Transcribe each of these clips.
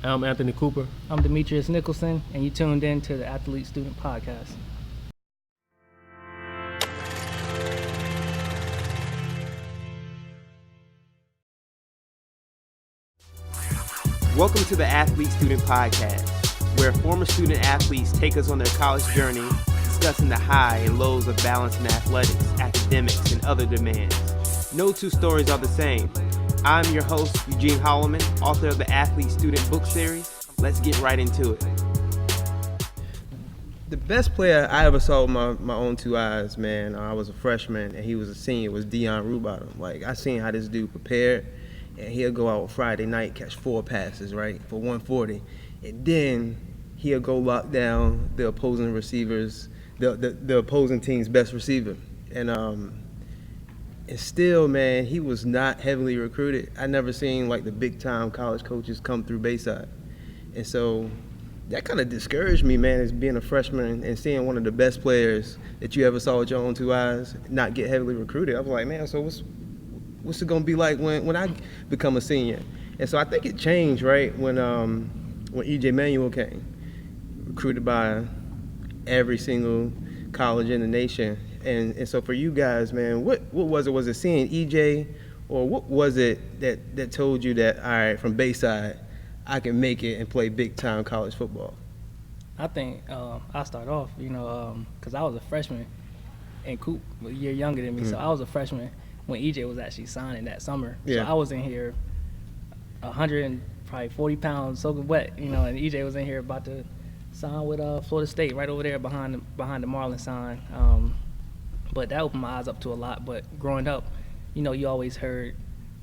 I'm Anthony Cooper. I'm Demetrious Nicholson, and you tuned in to the Athlete Student Podcast. Welcome to the Athlete Student Podcast, where former student athletes take us on their college journey, discussing the high and lows of balancing athletics, academics, and other demands. No two stories are the same. I'm your host, Eugene Holloman, author of the Athlete Student book series. Let's get right into it. The best player I ever saw with my own two eyes, man, I was a freshman and he was a senior, was Dion Rubottom. Like, I seen how this dude prepared, and he'll go out Friday night, catch 4 passes, right, for 140. And then he'll go lock down the opposing receivers, the opposing team's best receiver. And still, man, he was not heavily recruited. I never seen like the big time college coaches come through Bayside. And so that kind of discouraged me, man, as being a freshman and seeing one of the best players that you ever saw with your own two eyes not get heavily recruited. I was like, man, so what's it gonna be like when I become a senior? And so I think it changed, right, when E.J. Manuel came, recruited by every single college in the nation. And so for you guys, man, what was it? Was it seeing EJ, or what was it that told you that, all right, from Bayside, I can make it and play big-time college football? I think I'll start off, because I was a freshman, and Coop was a year younger than me, so I was a freshman when EJ was actually signing that summer. Yeah. So I was in here 140 pounds, soaking wet, and EJ was in here about to sign with Florida State right over there behind the Marlin sign. But that opened my eyes up to a lot. But growing up, you always heard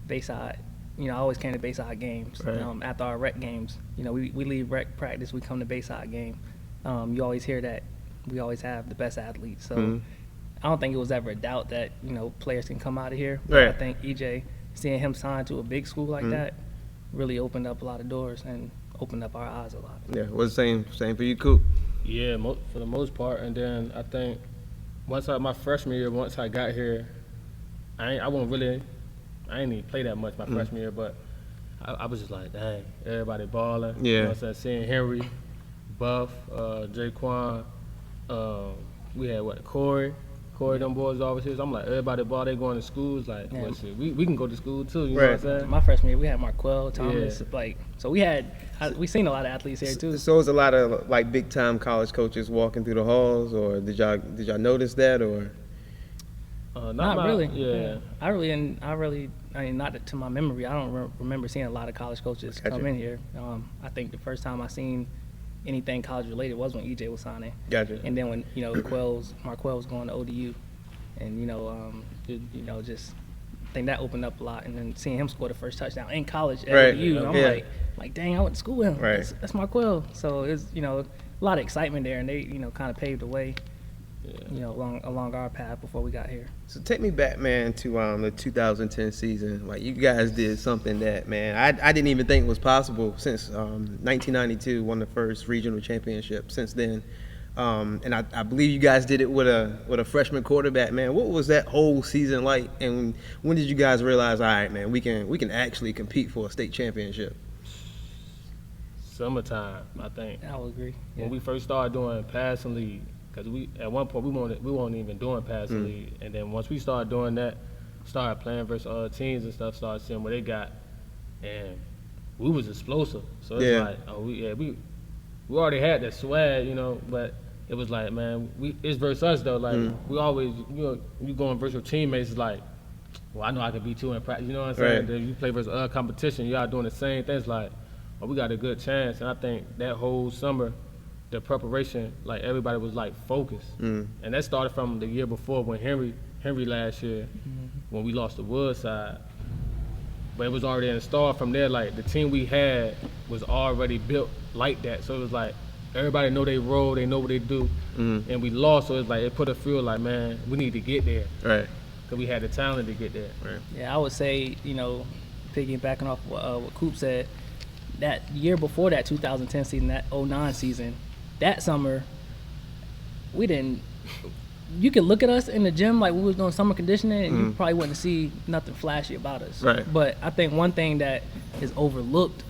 Bayside. I always came to Bayside games. Right. After our rec games, we leave rec practice, we come to Bayside game. You always hear that we always have the best athletes. So I don't think it was ever a doubt that, players can come out of here. But right. I think EJ, seeing him sign to a big school like that, really opened up a lot of doors and opened up our eyes a lot. Yeah, was the same for you, Coop? Yeah, for the most part. And then I think my freshman year, once I got here, I didn't even play that much my freshman year, but I was just like, dang, everybody balling. Yeah. You know what I'm saying? Seeing Henry, Buff, Jaquan, we had Corey, them boys always here. So I'm like, everybody ball, they going to schools. Like, Yeah. well, shit, we can go to school too, you know Right. what I'm saying? My freshman year, we had Marquell, Thomas, Yeah. So we seen a lot of athletes here too. So it was a lot of like big time college coaches walking through the halls, or did y'all notice that, or? Not really. Yeah. I mean, not to my memory. I don't remember seeing a lot of college coaches Gotcha. come in here. I think the first time I seen anything college related was when EJ was signing. Gotcha. And then when Marquell was going to ODU, and just I think that opened up a lot. And then seeing him score the first touchdown in college at Right. ODU, and I'm Yeah. like, dang, I went to school with him. Right. That's Marquell. So it's a lot of excitement there, and they kind of paved the way. Yeah. Along our path before we got here. So take me back, man, to the 2010 season. Like, you guys did something that, man, I didn't even think was possible since 1992, won the first regional championship since then. And I believe you guys did it with a freshman quarterback, man. What was that whole season like? And when did you guys realize, all right, man, we can actually compete for a state championship? Summertime, I think. I would agree. Yeah. When we first started doing passing league, because at one point we weren't even doing passing league, and then once we started doing that, started playing versus other teams and stuff, started seeing what they got, and we was explosive. So it's Yeah. like, we already had that swag, but it was like, man, it's versus us though. Like we always, you going versus your teammates, it's like, well, I know I can beat you in practice. You know what I'm saying? Right. Then you play versus other competition, y'all doing the same thing. It's like, well, we got a good chance, and I think that whole summer, the preparation, like everybody was like focused, and that started from the year before when Henry last year, when we lost to Woodside. But it was already in the start from there. Like the team we had was already built like that, so it was like everybody know they role, they know what they do, and we lost. So it's like it put a feel like, man, we need to get there, Right. because we had the talent to get there. Right. Yeah, I would say, piggybacking off what Coop said, that year before that 2010 season, that 09 season, that summer, we didn't. You could look at us in the gym like we was doing summer conditioning, and you probably wouldn't see nothing flashy about us. Right. But I think one thing that is overlooked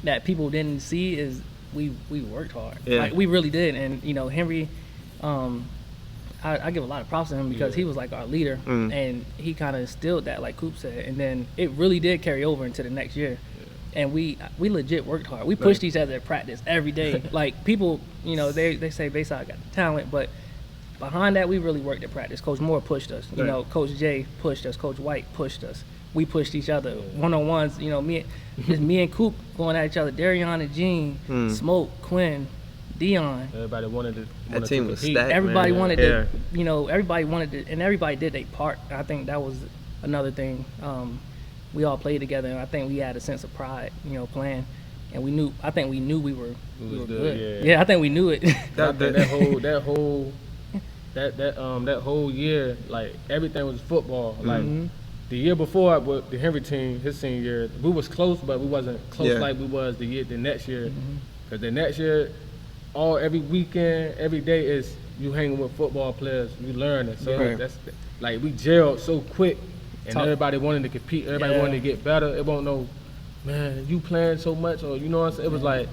that people didn't see is we worked hard. Yeah. Like we really did. And Henry, I give a lot of props to him because he was like our leader, and he kind of instilled that, like Coop said, and then it really did carry over into the next year. And we legit worked hard. We pushed each other at practice every day. Like people, they say Bayside got the talent, but behind that, we really worked at practice. Coach Moore pushed us. Coach Jay pushed us. Coach White pushed us. We pushed each other. One-on-ones, me and Coop going at each other. Darion and Gene, Smoke, Quinn, Dion. Everybody wanted to That team was stacked, Everybody man. wanted to, everybody wanted to, and everybody did their part. I think that was another thing. We all played together, and I think we had a sense of pride, playing. And I think we knew we were good. Yeah, I think we knew it. that whole year, like everything was football. Like the year before with the Henry team, his senior year, we was close, but we wasn't close like we was the next year. Because the next year, every weekend, every day is you hanging with football players, you learning. So that's like we gelled so quick, and everybody wanted to compete, everybody wanted to get better. It won't know, man, you playing so much, or you know what I'm saying? It was like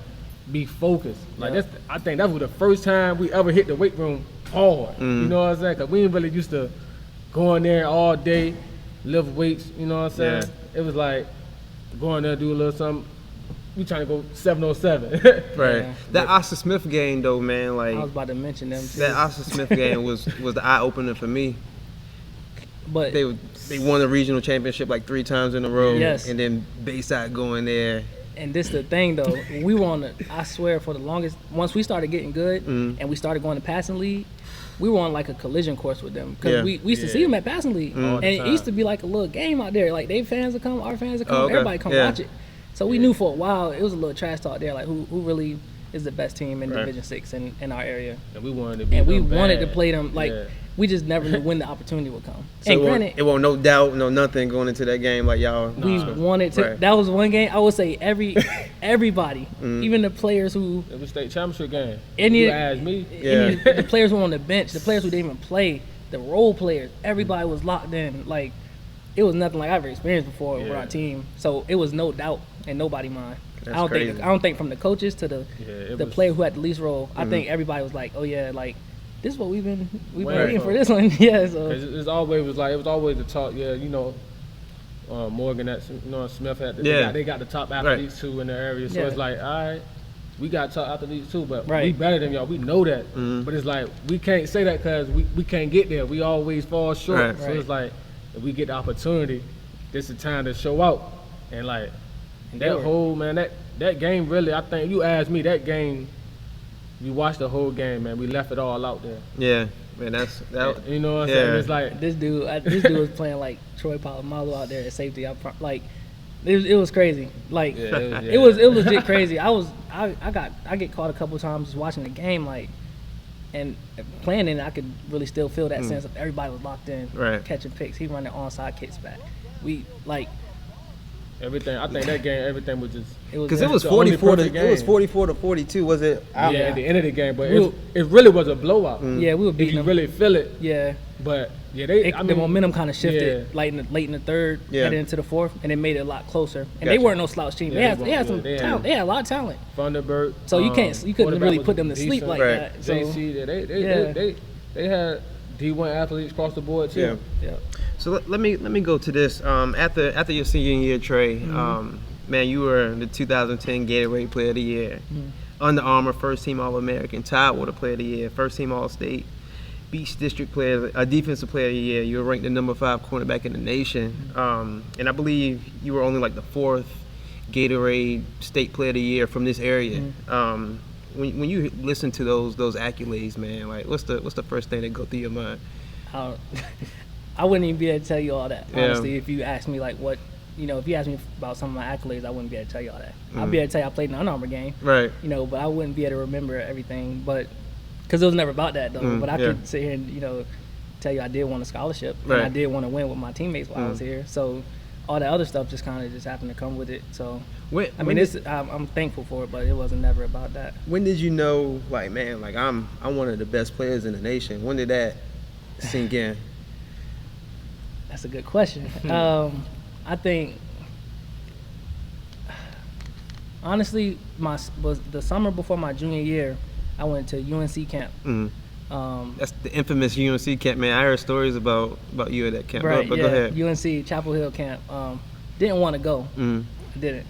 be focused. Like I think that was the first time we ever hit the weight room hard. You know what I'm saying? Cause we ain't really used to going there all day, lift weights. You know what I'm saying? It was like going there, do a little something. We trying to go 707. Right. That Oscar Smith game though, man, like I was about to mention them too. that Oscar Smith game was the eye opener for me. But They won the regional championship like 3 times in a row. Yes. And then Bayside going there. And this the thing though, we were I swear for the longest, once we started getting good and we started going to passing league, we were on like a collision course with them. Because we used to see them at passing league. And it used to be like a little game out there. Like they fans would come, our fans would come, everybody come watch it. So we knew for a while it was a little trash talk there, like who really is the best team in Division 6 in our area. And we wanted to play them like we just never knew when the opportunity would come. So and granted, it won't no doubt, no nothing going into that game like y'all. we wanted to. That was one game. I would say everybody, even the players who it was state championship game. Any you asked me. The players who were on the bench, the players who didn't even play, the role players, everybody was locked in. Like it was nothing like I've ever experienced before with our team. So it was no doubt in nobody's mind. That's I crazy. don't think from the coaches to the player who had the least role. I think everybody was like, oh yeah, like this is what we've been waiting for this one. Yeah, so it was always the talk. Yeah, Morgan, Smith had they got the top athletes too in their area. So it's like, all right, we got top athletes too, but we better than y'all. We know that, but it's like we can't say that because we can't get there. We always fall short. So it's like if we get the opportunity, this is the time to show out. And like that game really, I think you asked me that game. You watched the whole game, man. We left it all out there. Yeah, man, that. You know what I'm saying? It's like this dude was playing like Troy Polamalu out there at safety. It was crazy. Like it was legit crazy. I get caught a couple times just watching the game, like, and playing in it, I could really still feel that sense of everybody was locked in, catching picks. He running onside kicks back. We like. Everything. I think that game, everything was just because it was 44 to 42. Was it? At the end of the game, but it really was a blowout. Yeah, we were beating them. You really feel it. Yeah, but the momentum kind of shifted late in the third, heading into the fourth, and it made it a lot closer. And they weren't no slouch team. They had some talent. They had a lot of talent. Thunderbird. So you couldn't really put them to sleep like that. So JC, they had D1 athletes across the board too. Yeah. So let me go to this. After your senior year, Trey, man, you were the 2010 Gatorade Player of the Year, Under Armour First Team All-American, Tidewater Player of the Year, First Team All-State, Beach District Defensive Player of the Year. You were ranked the number 5 cornerback in the nation, and I believe you were only like the 4th Gatorade State Player of the Year from this area. When you listen to those accolades, man, like what's the first thing that go through your mind? I wouldn't even be able to tell you all that, honestly. If you ask me like what, if you ask me about some of my accolades, I wouldn't be able to tell you all that. I'd be able to tell you I played in an Under Armour game, right? But I wouldn't be able to remember everything. But because it was never about that though. But I could sit here and tell you I did want a scholarship and I did want to win with my teammates while I was here. So all that other stuff just kind of just happened to come with it. So I'm thankful for it, but it wasn't never about that. When did you know, like, man, like I'm one of the best players in the nation? When did that sink in? That's a good question. I think honestly, was the summer before my junior year, I went to UNC camp. That's the infamous UNC camp, man. I heard stories about you at that camp. Right, But yeah, go ahead. UNC Chapel Hill camp. Didn't want to go. Mm. I didn't.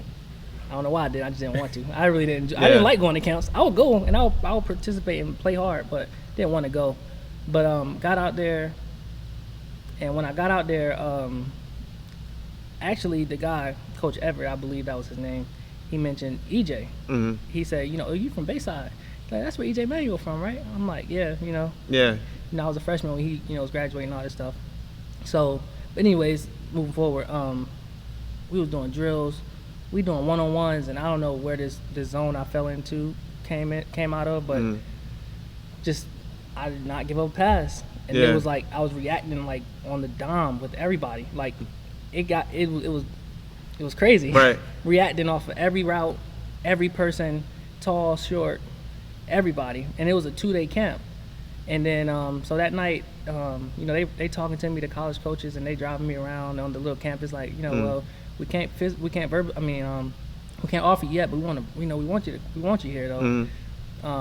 I don't know why I did. I just didn't want to. I really didn't. I Yeah. didn't like going to camps. I would go and I would participate and play hard, but didn't want to go. But got out there, and when I got out there, actually the guy, Coach Everett, I believe that was his name, he mentioned EJ. Mm-hmm. He said, you know, are you from Bayside? Like, that's where EJ Manuel from, right? I'm like, yeah, you know. Yeah. You know, I was a freshman when he, you know, was graduating and all this stuff. So, but anyways, moving forward, we was doing drills, we doing one-on-ones, and I don't know where this zone I fell into came out of, but just I did not give up a pass, and Yeah. it was like I was reacting like on the dime with everybody. Like it was crazy. Right. Reacting off of every route, every person, tall, short, everybody, and it was a 2-day camp. And then so that night, you know, they talking to me, the college coaches, and they driving me around on the little campus, like, you know, well, we can't offer you yet, but we want to, you know, we want you here though,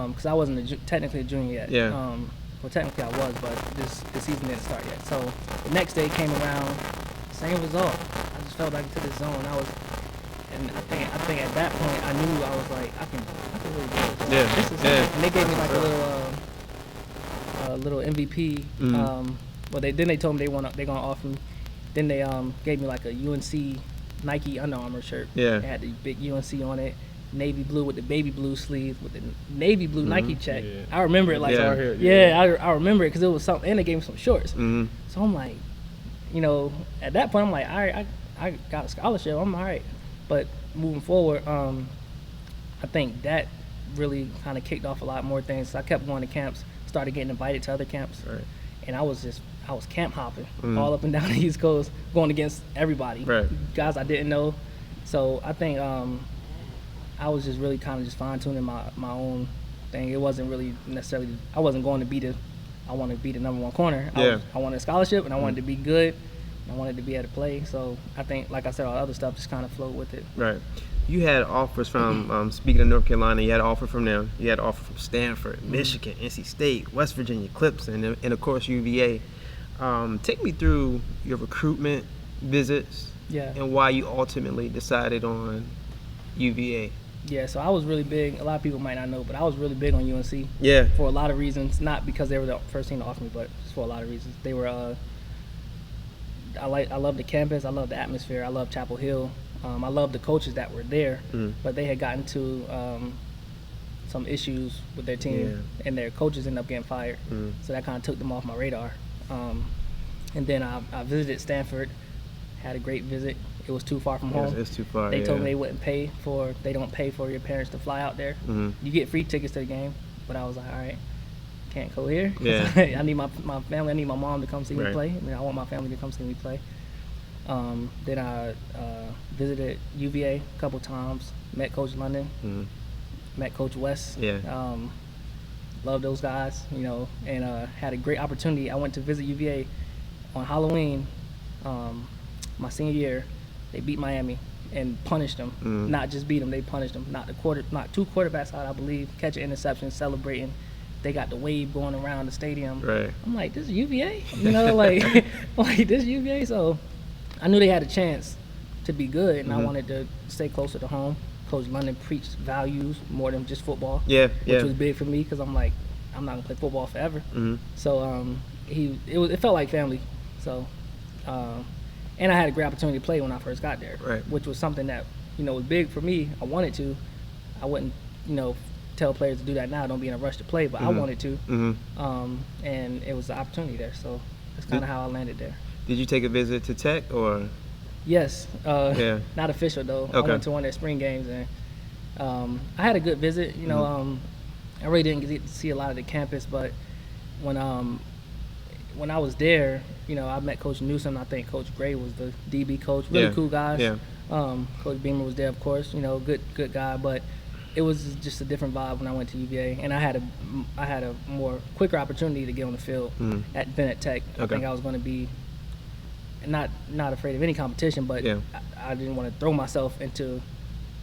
because I wasn't technically a junior yet. Yeah. Well, technically I was, but the season didn't start yet. So the next day came around, same result. I just fell back into this zone. And I think at that point I knew I was like, I can really do this. Yeah. This is Yeah. And they gave me like a little MVP. Well, then they told me they're gonna offer me. Then they gave me like a UNC Nike Under Armour shirt. Yeah. It had the big UNC on it, navy blue with the baby blue sleeve with the navy blue Nike check. Yeah. I remember it like, Yeah. I remember it because it was something, and they gave me some shorts. Mm-hmm. So I'm like, you know, at that point I'm like, all right, I got a scholarship, I'm all right. But moving forward, I think that really kind of kicked off a lot more things. So I kept going to camps, started getting invited to other camps, Right. and I was camp hopping all up and down the East Coast, going against everybody, Right. guys I didn't know. So I think I was just really kind of just fine tuning my own thing. It wasn't really necessarily, I wasn't going to be I wanted to be the number one corner. Yeah. I wanted a scholarship, and I wanted to be good, and I wanted to be able to play. So I think, like I said, all the other stuff just kind of flowed with it. Right. You had offers from, speaking of North Carolina, you had an offer from them. You had an offer from Stanford, Michigan, NC State, West Virginia, Clemson, and of course UVA. Take me through your recruitment visits and why you ultimately decided on UVA. Yeah, so I was really big. A lot of people might not know, but I was really big on UNC. Yeah. For a lot of reasons, not because they were the first team to offer me, but just for a lot of reasons. They were. I love the campus. I love the atmosphere. I love Chapel Hill. I love the coaches that were there, but they had gotten to some issues with their team, and their coaches ended up getting fired. So that kind of took them off my radar. And then I visited Stanford, had a great visit. It was too far from home. It's too far. They told me they wouldn't they don't pay for your parents to fly out there. You get free tickets to the game, but I was like, all right, can't go here. Yeah. I need my family. I need my mom to come see me play. I mean, I want my family to come see me play. Then I visited UVA a couple times. Met Coach London. Met Coach West. Yeah. Love those guys, you know, and had a great opportunity. I went to visit UVA on Halloween, my senior year. They beat Miami and punished them. Not just beat them, they punished them. Not two quarterbacks out, I believe, catch an interception, celebrating. They got the wave going around the stadium. Right. I'm like, this is UVA? You know, like this is UVA? So I knew they had a chance to be good, and I wanted to stay closer to home. Coach London preached values more than just football, which was big for me because I'm like, I'm not gonna play football forever. So it felt like family. So and I had a great opportunity to play when I first got there, which was something that, you know, was big for me. I wanted to. I wouldn't, you know, tell players to do that now. Don't be in a rush to play, but I wanted to. And it was the opportunity there. So that's kind of how I landed there. Did you take a visit to Tech or? Yes. Not official though. I went to one of their spring games, and I had a good visit. You know, I really didn't get to see a lot of the campus, but when I was there, you know, I met Coach Newsom. I think Coach Gray was the DB coach. Really cool guys. Yeah. Coach Beamer was there, of course. You know, good guy, but it was just a different vibe when I went to UVA, and I had a more quicker opportunity to get on the field at Tech. I think I was going to be not afraid of any competition, but I didn't want to throw myself into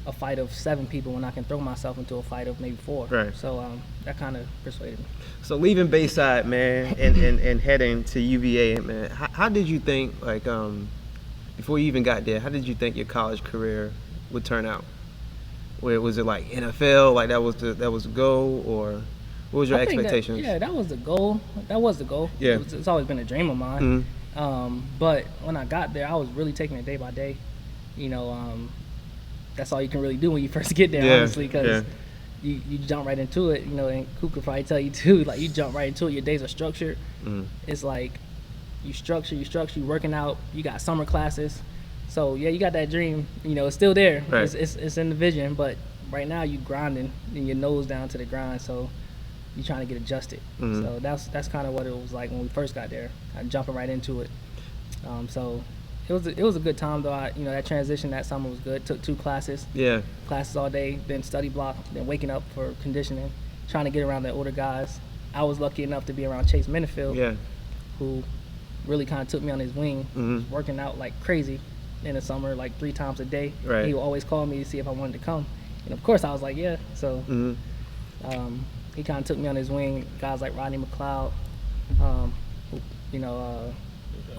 a fight of 7 people when I can throw myself into a fight of maybe 4. Right. So that kind of persuaded me. So leaving Bayside, man, and heading to UVA, man, how did you think, like, before you even got there, how did you think your college career would turn out? Was it like NFL, like that was the goal, or what was your expectations? That was the goal. Yeah. It's always been a dream of mine. Mm-hmm. But when I got there, I was really taking it day by day. That's all you can really do when you first get there, honestly, because you jump right into it, and Coop could probably tell you too, like you jump right into it, your days are structured. It's like you structure, you working out, you got summer classes. So yeah, you got that dream, it's still there. Right. It's in the vision, but right now you grinding and your nose down to the grind, so you're trying to get adjusted. So that's kind of what it was like when we first got there, jumping right into it. So it was a good time though. That transition that summer was good. Took 2 classes. Yeah. Classes all day, then study block, then waking up for conditioning, trying to get around the older guys. I was lucky enough to be around Chase Minifield, who really kind of took me on his wing, working out like crazy in the summer, like 3 times a day. Right. He would always call me to see if I wanted to come, and of course I was like, yeah. So he kind of took me on his wing. Guys like Rodney McLeod,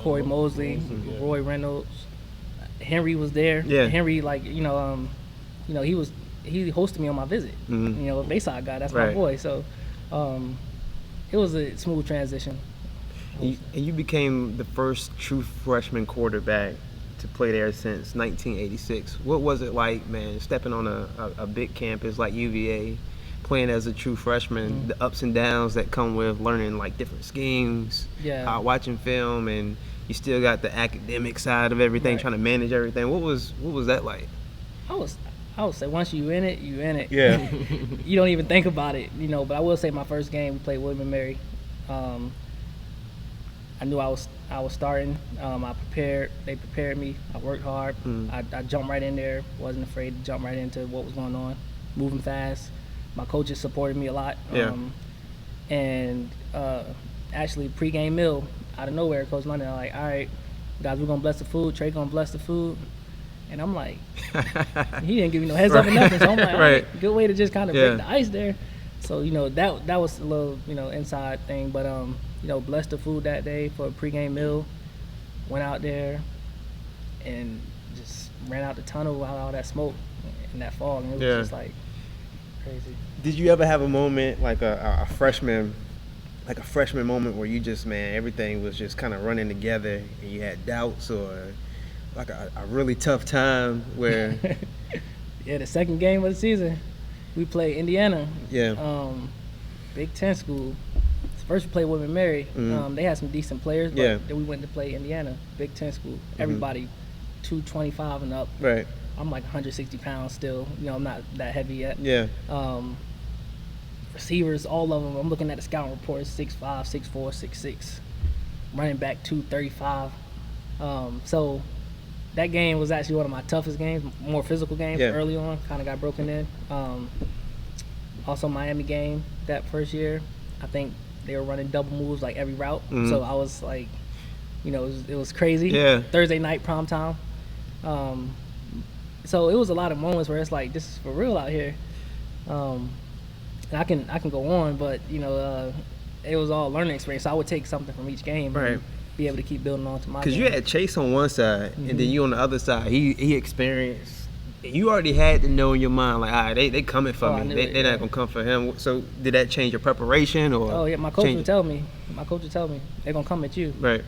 Corey Mosley, Roy Reynolds, Henry was there. Yeah. Henry, like he hosted me on my visit. Bayside guy, that's my boy. So it was a smooth transition. And you became the first true freshman quarterback to play there since 1986. What was it like, man, stepping on a big campus like UVA, playing as a true freshman, the ups and downs that come with learning like different schemes, watching film, and you still got the academic side of everything, trying to manage everything. What was that like? I would say once you in it, you in it. Yeah. You don't even think about it, But I will say my first game we played William & Mary. I knew I was starting. I prepared. They prepared me. I worked hard. I jumped right in there. Wasn't afraid to jump right into what was going on. Moving fast. My coaches supported me a lot. And actually pregame meal out of nowhere, Coach London, like, all right, guys, we're gonna bless the food. Trey gonna bless the food. And I'm like, he didn't give me no heads up or nothing. So I'm like, all right, good way to just kind of break the ice there. So that was a little inside thing, but blessed the food that day for a pregame meal. Went out there and just ran out the tunnel with all that smoke and that fog, and it was just like crazy. Did you ever have a moment like a freshman moment where you just, man, everything was just kind of running together and you had doubts, or like a really tough time where? Yeah, the second game of the season, we played Indiana. Yeah. Big Ten school. First we played William & Mary. They had some decent players, but then we went to play Indiana, Big Ten school. Everybody 225 and up. Right. I'm like 160 pounds still. I'm not that heavy yet. Yeah. Receivers, all of them. I'm looking at the scouting report. 6'5", 6'4", 6'6". Running back 235. So that game was actually one of my toughest games, more physical games early on. Kind of got broken in. Also Miami game that first year. I think they were running double moves like every route. So I was like, it was crazy. Yeah. Thursday night prime time. So it was a lot of moments where it's like, this is for real out here. And I can go on, but it was all learning experience. So I would take something from each game and be able to keep building on to my game. Because you had Chase on one side, and then you on the other side. He experienced. You already had to know in your mind, like, all right, they coming for me. They're not gonna come for him. So did that change your preparation, or? Oh yeah, my coach would tell me. They're gonna come at you. Right.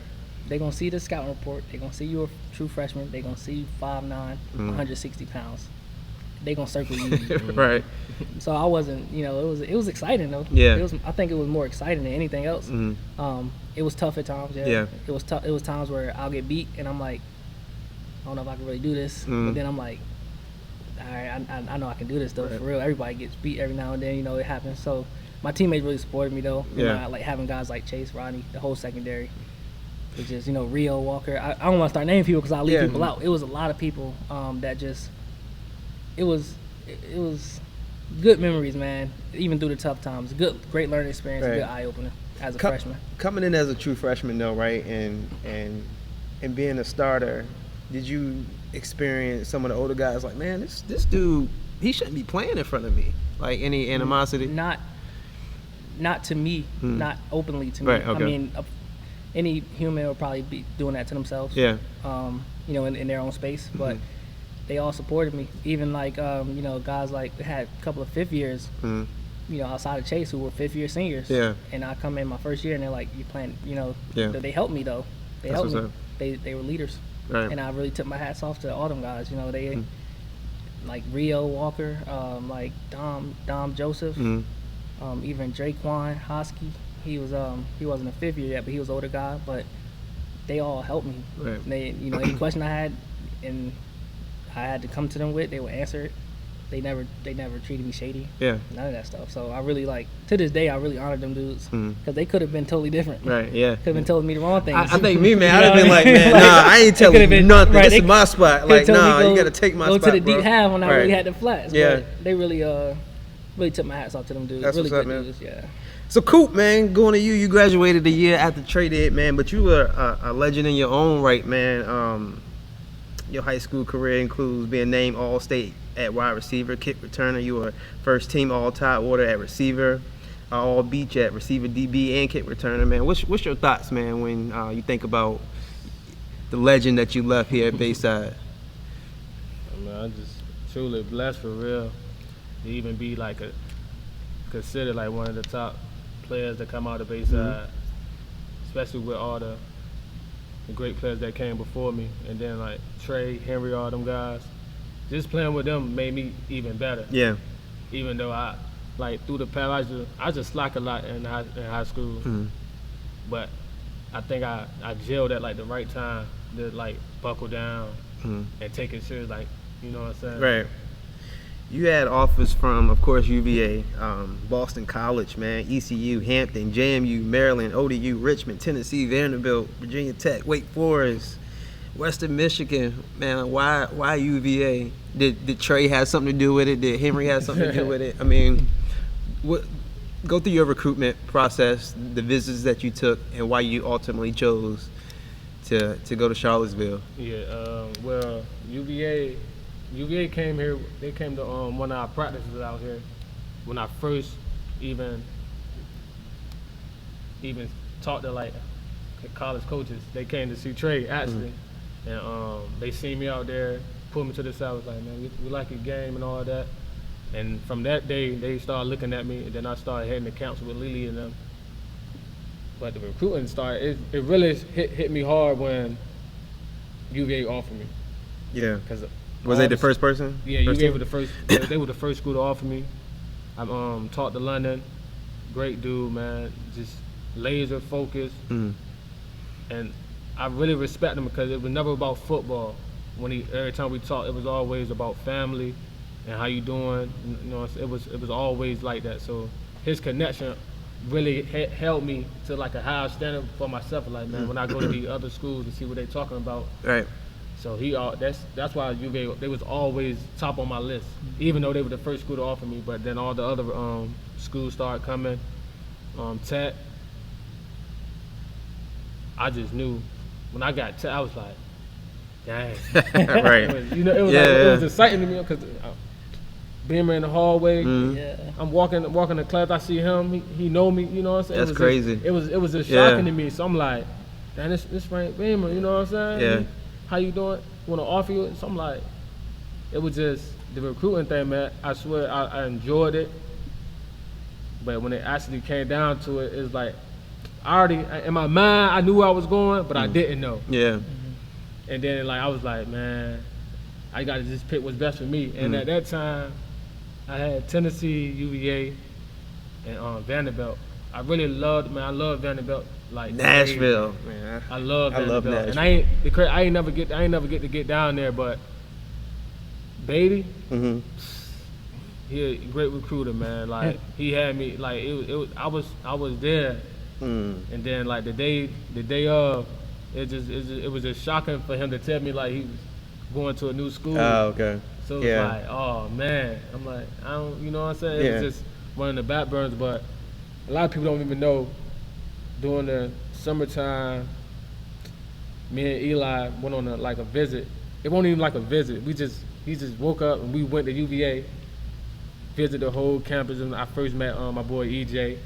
They're gonna see the scouting report. They're gonna see you a true freshman. They're gonna see you 5'9", 160 pounds. They're gonna circle you. Right. So I wasn't, it was exciting though. Yeah. I think it was more exciting than anything else. It was tough at times. Yeah. It was tough. It was times where I'll get beat and I'm like, I don't know if I can really do this. But then I'm like, all right, I know I can do this though, for real. Everybody gets beat every now and then, it happens. So my teammates really supported me though. Like having guys like Chase, Rodney, the whole secondary. It's just, Rio, Walker. I don't want to start naming people because I'll leave people out. It was a lot of people that just, it was good memories, man. Even through the tough times, great learning experience, good eye opener as a freshman. Coming in as a true freshman though, right, and being a starter, did you experience some of the older guys like, man, this dude, he shouldn't be playing in front of me? Like any animosity? Not to me, not openly to me. Right, okay. I mean, any human will probably be doing that to themselves. Yeah. You know, in their own space, but they all supported me. Even like, you know, guys like had a couple of fifth years, you know, outside of Chase who were fifth year seniors. Yeah. And I come in my first year and they're like, you playing, you know, Yeah. they helped me though. They That's helped me. what's up. They were leaders. Right. And I really took my hats off to all them guys. You know, they like Rio Walker, like Dom Joseph, even Draquan Hosky. He wasn't a fifth year yet, but he was an older guy. But they all helped me. Right. They, you know, any question I had and I had to come to them with, they would answer it. They never treated me shady. Yeah. None of that stuff. So I really like, to this day, I really honor them dudes because they could have been totally different. Right, yeah. Could have been telling me the wrong things. I think me, man, You I'd know have been what like, I mean? man, Like, nah, I ain't they telling could've you been- nothing. right, This they is my spot. could've Like, told me nah, go- you got to take my go spot, to the bro. deep half when I Right. really had the flats. Yeah. But they really took my hats off to them dudes. That's really what's up, good man. dudes, yeah. So, Coop, man, going to you. You graduated a year after Trey did, man, but you were a legend in your own right, man. Your high school career includes being named All-State at wide receiver, kick returner. You were first team All-Tidewater at receiver, All-Beach at receiver, DB, and kick returner, man. What's your thoughts, man, when you think about the legend that you left here at Bayside? I mean, I'm just truly blessed for real to even be like considered like one of the top players that come out of Bayside, especially with all the great players that came before me, and then like Trey, Henry, all them guys. Just playing with them made me even better. Yeah. Even though I, like through the past, I just slack a lot in high school, but I think I gelled at like the right time to like buckle down and take it serious, like, you know what I'm saying? Right. You had offers from, of course, UVA, Boston College, man, ECU, Hampton, JMU, Maryland, ODU, Richmond, Tennessee, Vanderbilt, Virginia Tech, Wake Forest, Western Michigan. Man, why UVA? Did Trey have something to do with it? Did Henry have something to do with it? I mean, go through your recruitment process, the visits that you took, and why you ultimately chose to go to Charlottesville. Yeah, well, UVA came here. They came to one of our practices out here when I first even talked to like college coaches. They came to see Trey actually, and they seen me out there, pulled me to the side. Was like, man, we like your game and all that. And from that day, they started looking at me, and then I started heading the camps with Lily and them. But the recruiting started. It really hit me hard when UVA offered me. Yeah. Cause Was they the first person? Yeah, UVA were the first. They were the first school to offer me. I talked to London, great dude, man, just laser focused, and I really respect him because it was never about football. Every time we talked, it was always about family and how you doing. You know, it was always like that. So his connection really held me to like a higher standard for myself. Like, man, when I go to the other schools and see what they talking about. Right. So that's why UVA, they was always top on my list, even though they were the first school to offer me. But then all the other schools started coming. Tech, I just knew when I got Tech, I was like, dang. Right. It was exciting to me because being in the hallway, Yeah. I'm walking to class, I see him, he know me, you know what I'm saying? That's crazy. It was just shocking to me. So I'm like, man, this Frank Beamer, you know what I'm saying? Yeah. How you doing? Want to offer you? So I'm like, it was just the recruiting thing, man. I swear I enjoyed it, but when it actually came down to it, it's like I already in my mind I knew where I was going, but I didn't know. Yeah. And then like I was like, man, I got to just pick what's best for me. And at that time, I had Tennessee, UVA, and Vanderbilt. I really loved, man. I love Vanderbilt. Like Nashville, man. I love Vanderbilt. Nashville. And I ain't never get to get down there, but Beatty, he a great recruiter, man. Like he had me, like it was I was there, and then like the day of, it was just shocking for him to tell me like he was going to a new school. Oh, okay. So it's like, oh man, I'm like, I don't, you know what I'm saying? It was just one of the back burns, but a lot of people don't even know. During the summertime, me and Eli went on a visit it wasn't even like a visit. He just woke up and we went to UVA, visited the whole campus, and I first met my boy EJ.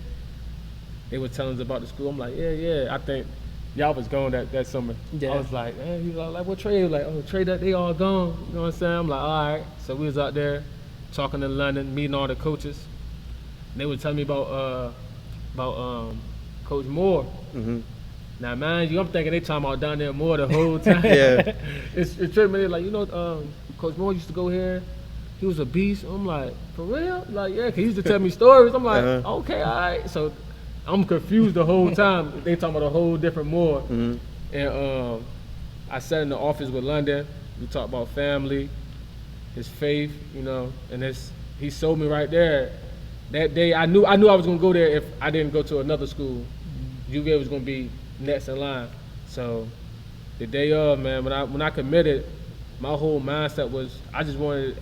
They were telling us about the school. I'm like, yeah. I think y'all was gone that summer. Yeah. I was like, man, he was like, what Trey? He was like, oh, Trey, that they all gone. You know what I'm saying? I'm like, all right. So we was out there talking in London, meeting all the coaches. And they were telling me about Coach Moore. Mm-hmm. Now, man, I'm thinking they talking about down there Moore the whole time. Yeah. It's tripping me. Like, Coach Moore used to go here. He was a beast. I'm like, for real? Like, yeah, 'cause he used to tell me stories. I'm like, okay, all right. So I'm confused the whole time. They talking about a whole different Moore. Mm-hmm. And I sat in the office with London. We talked about family, his faith, and he sold me right there. That day, I knew I was gonna go there if I didn't go to another school. UVA was gonna be next in line. So the day of, man, when I committed, my whole mindset was I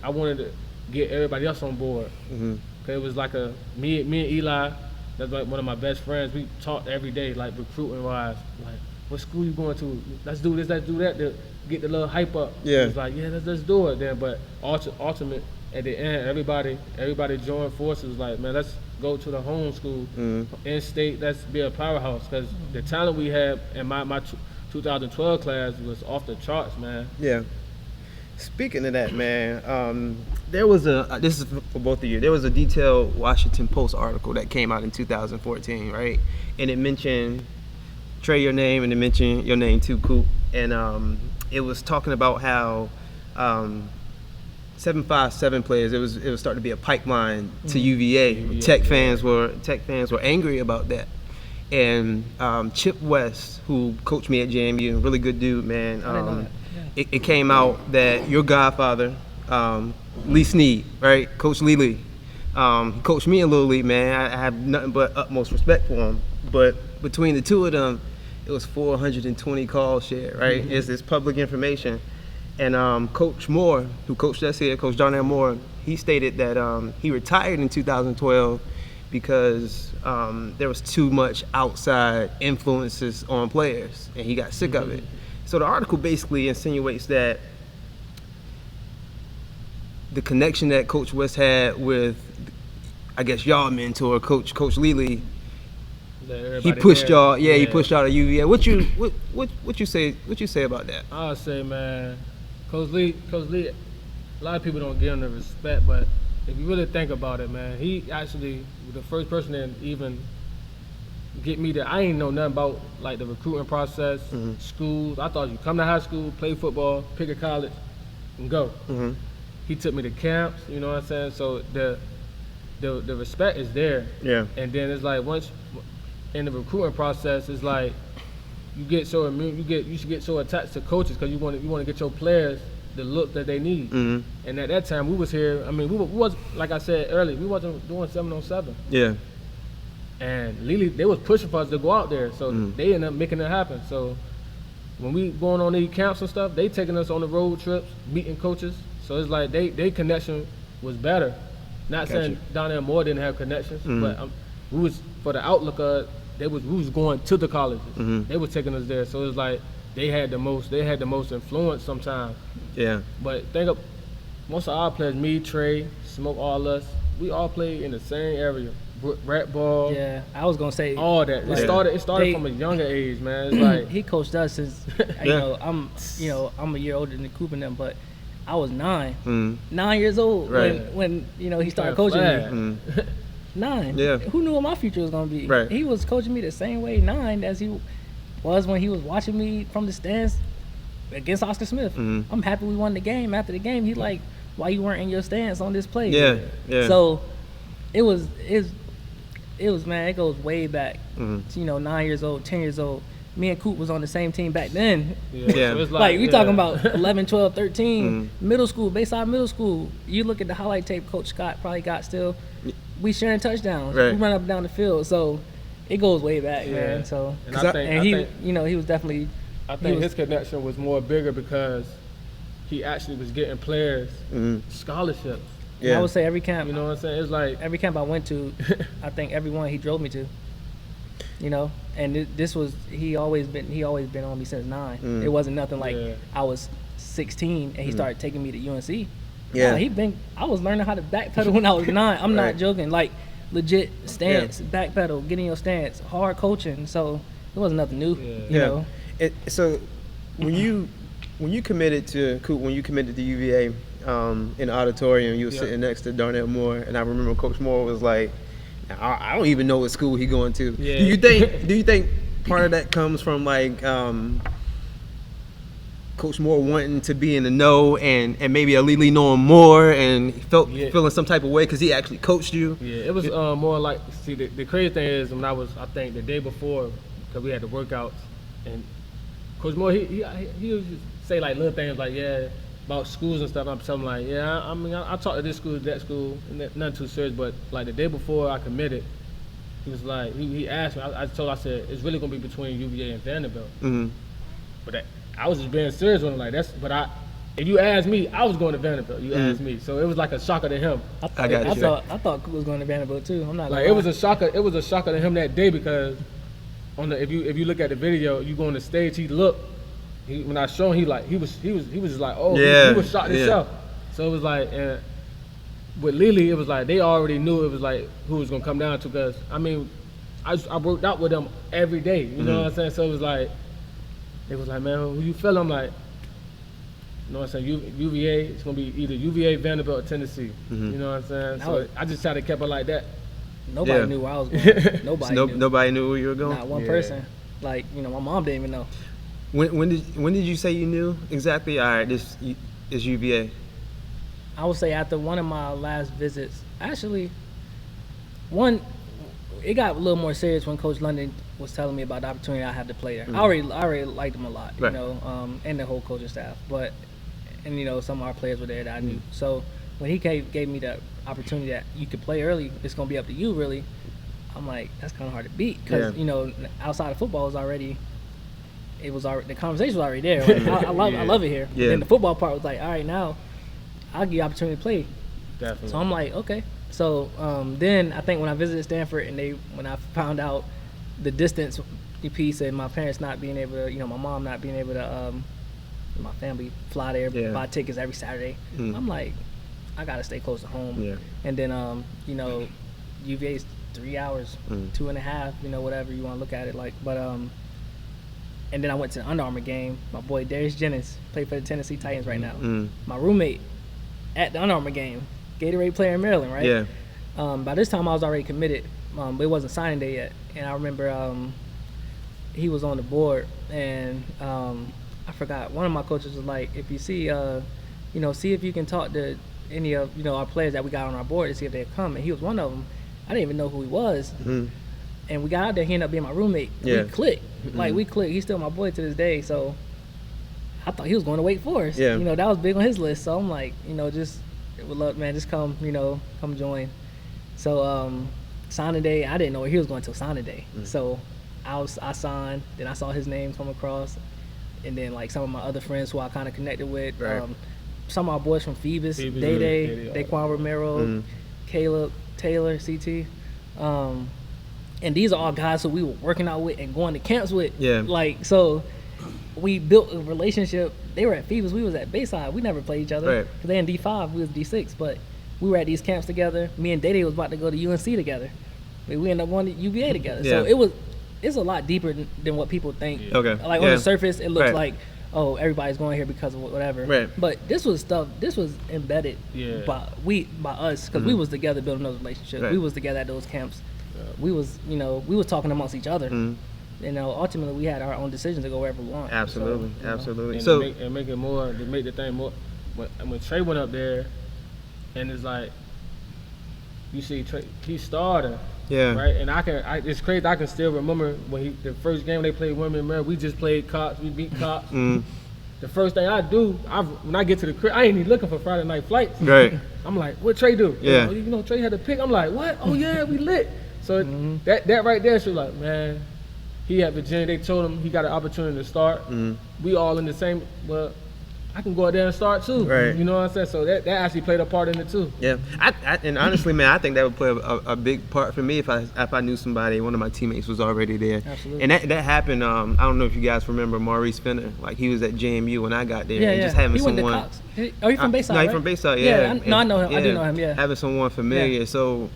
wanted to get everybody else on board. Mm-hmm. Cause it was like me and Eli, that's like one of my best friends. We talked every day, like recruiting wise, like what school you going to? Let's do this, let's do that to get the little hype up. Yeah. It was like, yeah, let's do it then. But ultimate at the end, everybody joined forces. Like, man, let's go to the home school, in state. Let's be a powerhouse because the talent we had in my 2012 class was off the charts, man. Yeah. Speaking of that, man, there was this is for both of you. There was a detailed Washington Post article that came out in 2014, right? And it mentioned Trey, your name, and it mentioned your name too, Coop. And it was talking about how 757 players. It was starting to be a pipeline to UVA. Tech fans were angry about that. And Chip West, who coached me at JMU, a really good dude, man. It came out that your godfather, Lee Snead, right, Coach Lee, he coached me in Little League, man. I have nothing but utmost respect for him. But between the two of them, it was 420 calls shared, right? It's public information. And Coach Moore, who coached us here, Coach Darnell Moore, he stated that he retired in 2012 because there was too much outside influences on players, and he got sick of it. So the article basically insinuates that the connection that Coach West had with, I guess, y'all mentor, Coach Lee, he pushed y'all. Yeah, he pushed y'all to UVA. What you say about that? I would say, man, Coach Lee, a lot of people don't give him the respect, but if you really think about it, man, he actually was the first person that even get me there. I ain't know nothing about like the recruiting process, schools. I thought you come to high school, play football, pick a college, and go. He took me to camps, you know what I'm saying? So the respect is there. Yeah. And then it's like once in the recruiting process, it's like you get so immune, you should get so attached to coaches because you want to get your players the look that they need. And at that time we was here. I mean, we was like I said earlier, we wasn't doing 7-on-7. Yeah. And Lily, they was pushing for us to go out there, so they ended up making it happen. So when we going on these camps and stuff, they taking us on the road trips, meeting coaches. So it's like they connection was better. Not saying down there Moore didn't have connections, but we was for the outlook of we was going to the colleges. They were taking us there, so it's like they had the most influence sometimes. Yeah. But think of most of our players, me, Trey, Smoke, all us, we all played in the same area. Rat ball. Yeah, I was gonna say all that. It started from a younger age, man. It's like he coached us since I'm a year older than Coop and them, but I was 9 years old when he started coaching me. 9. Yeah. Who knew what my future was gonna be? Right. He was coaching me the same way 9 as he was when he was watching me from the stands against Oscar Smith. I'm happy we won the game. After the game, he like, why you weren't in your stance on this play? Yeah. So it was man, it goes way back. 9 years old, 10 years old. Me and Coop was on the same team back then. Yeah. So like we talking about 11, 12, 13, middle school, Bayside Middle School. You look at the highlight tape Coach Scott probably got still. We sharing touchdowns. Right. We run up and down the field. So it goes way back, man. So he was definitely. I think his connection was more bigger because he actually was getting players scholarships. Yeah. I would say every camp. You know what I'm saying? It's like every camp I went to, I think every one he drove me to. And this was he always been on me since 9. It wasn't nothing like I was 16, and he started taking me to UNC. Yeah. I was learning how to backpedal when I was 9. I'm not joking. Like, legit stance, backpedal, getting your stance, hard coaching. So it wasn't nothing new, you know. So when you committed to UVA in the auditorium, you were sitting next to Darnell Moore, and I remember Coach Moore was like, I don't even know what school he going to. Yeah. Do you think part of that comes from like Coach Moore wanting to be in the know and maybe Alili knowing more and feeling some type of way because he actually coached you? Yeah, it was more like, see, the crazy thing is when I think the day before, because we had the workouts, and Coach Moore, he would say like little things like, about schools and stuff. I'm something like, I talked to this school, that school, and nothing too serious, but like the day before I committed, he was like, he asked me, I said, it's really going to be between UVA and Vanderbilt. Mm-hmm. But I was just being serious with him, like, if you asked me, I was going to Vanderbilt. You asked me, so it was like a shocker to him. I thought Cook was going to Vanderbilt too. I'm not like it was a shocker. It was a shocker to him that day because if you look at the video, you go on the stage, when I showed him, he was just like, he was shocked himself. So it was like, with Lily, it was like they already knew it was like who was gonna come down to, because I worked out with them every day. You know what I'm saying? So it was like. They was like, man, who you feel? I'm like, you know what I'm saying? UVA, it's going to be either UVA, Vanderbilt, or Tennessee. Mm-hmm. You know what I'm saying? So I just tried to keep it like that. Nobody knew where I was going. Nobody knew where you were going? Not one person. Like, you know, my mom didn't even know. When did you say you knew exactly? All right, this is UVA. I would say after one of my last visits. Actually, it got a little more serious when Coach London was telling me about the opportunity I had to play there. Mm-hmm. I already liked him a lot, you know, and the whole coaching staff. And you know, some of our players were there that I knew. So when he gave me the opportunity that you could play early, it's gonna be up to you, really. I'm like, that's kind of hard to beat because you know, outside of football the conversation was already there. Like, I love it here. Yeah. And the football part was like, all right, now I'll give you the opportunity to play. Definitely. So I'm like, okay. So then I think when I visited Stanford when I found out the distance piece and my parents not being able to, you know, my mom not being able to, my family fly there, buy tickets every Saturday. I'm like, I gotta stay close to home. Yeah. And then, you know, UVA's 3 hours, 2.5, you know, whatever you want to look at it like. But and then I went to the Under Armour game. My boy Darius Jennings played for the Tennessee Titans right now. My roommate at the Under Armour game. Gatorade player in Maryland, right? Yeah. By this time, I was already committed, but it wasn't signing day yet. And I remember he was on the board, and I forgot. One of my coaches was like, if you see, you know, see if you can talk to any of, you know, our players that we got on our board to see if they'd come. And he was one of them. I didn't even know who he was. Mm-hmm. And we got out there, he ended up being my roommate. Yeah. We clicked. Like, we clicked. He's still my boy to this day. So I thought he was going to Wake Forest. Yeah. You know, that was big on his list. So I'm like, you know, just would love, man, just come, you know, come join. So signing day, I didn't know where he was going till signing day. So I signed, then I saw his name come across, and then like some of my other friends who I kind of connected with, some of our boys from Phoebus, Day, Daquan Romero, Caleb Taylor, CT, and these are all guys who we were working out with and going to camps with. Yeah. Like, so we built a relationship. They were at Phoebus, we was at Bayside. We never played each other. Cause they in D5, we was D6, but we were at these camps together. Me and Day was about to go to UNC together. We ended up going to UVA together. Yeah. So it's a lot deeper than what people think. Yeah. Okay. Like on the surface, it looks like, oh, everybody's going here because of whatever. Right. But this was embedded by us, because we was together building those relationships. Right. We was together at those camps. Yeah. We was talking amongst each other. You know, ultimately we had our own decisions to go wherever we want. Absolutely, so, absolutely. And so to make the thing more. When Trey went up there, and it's like, you see Trey, he started. Yeah. Right. And it's crazy. I can still remember when the first game they played women in Maryland. We just played Cops. We beat Cops. The first thing I do, when I get to the crib, I ain't even looking for Friday night flights. Right. I'm like, what Trey do? Yeah. You know, Trey had to pick. I'm like, what? Oh yeah, we lit. So that right there, she was like, man. He had Virginia. They told him he got an opportunity to start. We all in the same. Well, I can go out there and start too. Right. You know what I'm saying? So that actually played a part in it too. Yeah, and honestly, man, I think that would play a big part for me if I knew somebody, one of my teammates was already there. Absolutely. And that happened. I don't know if you guys remember Maurice Fenner. Like he was at JMU when I got there. Yeah, and yeah. just having he went someone. to Cox. Oh, he from Bayside, No, right? he from Bayside. Yeah. I know him. I do know him. Yeah. Having someone familiar. Yeah. So,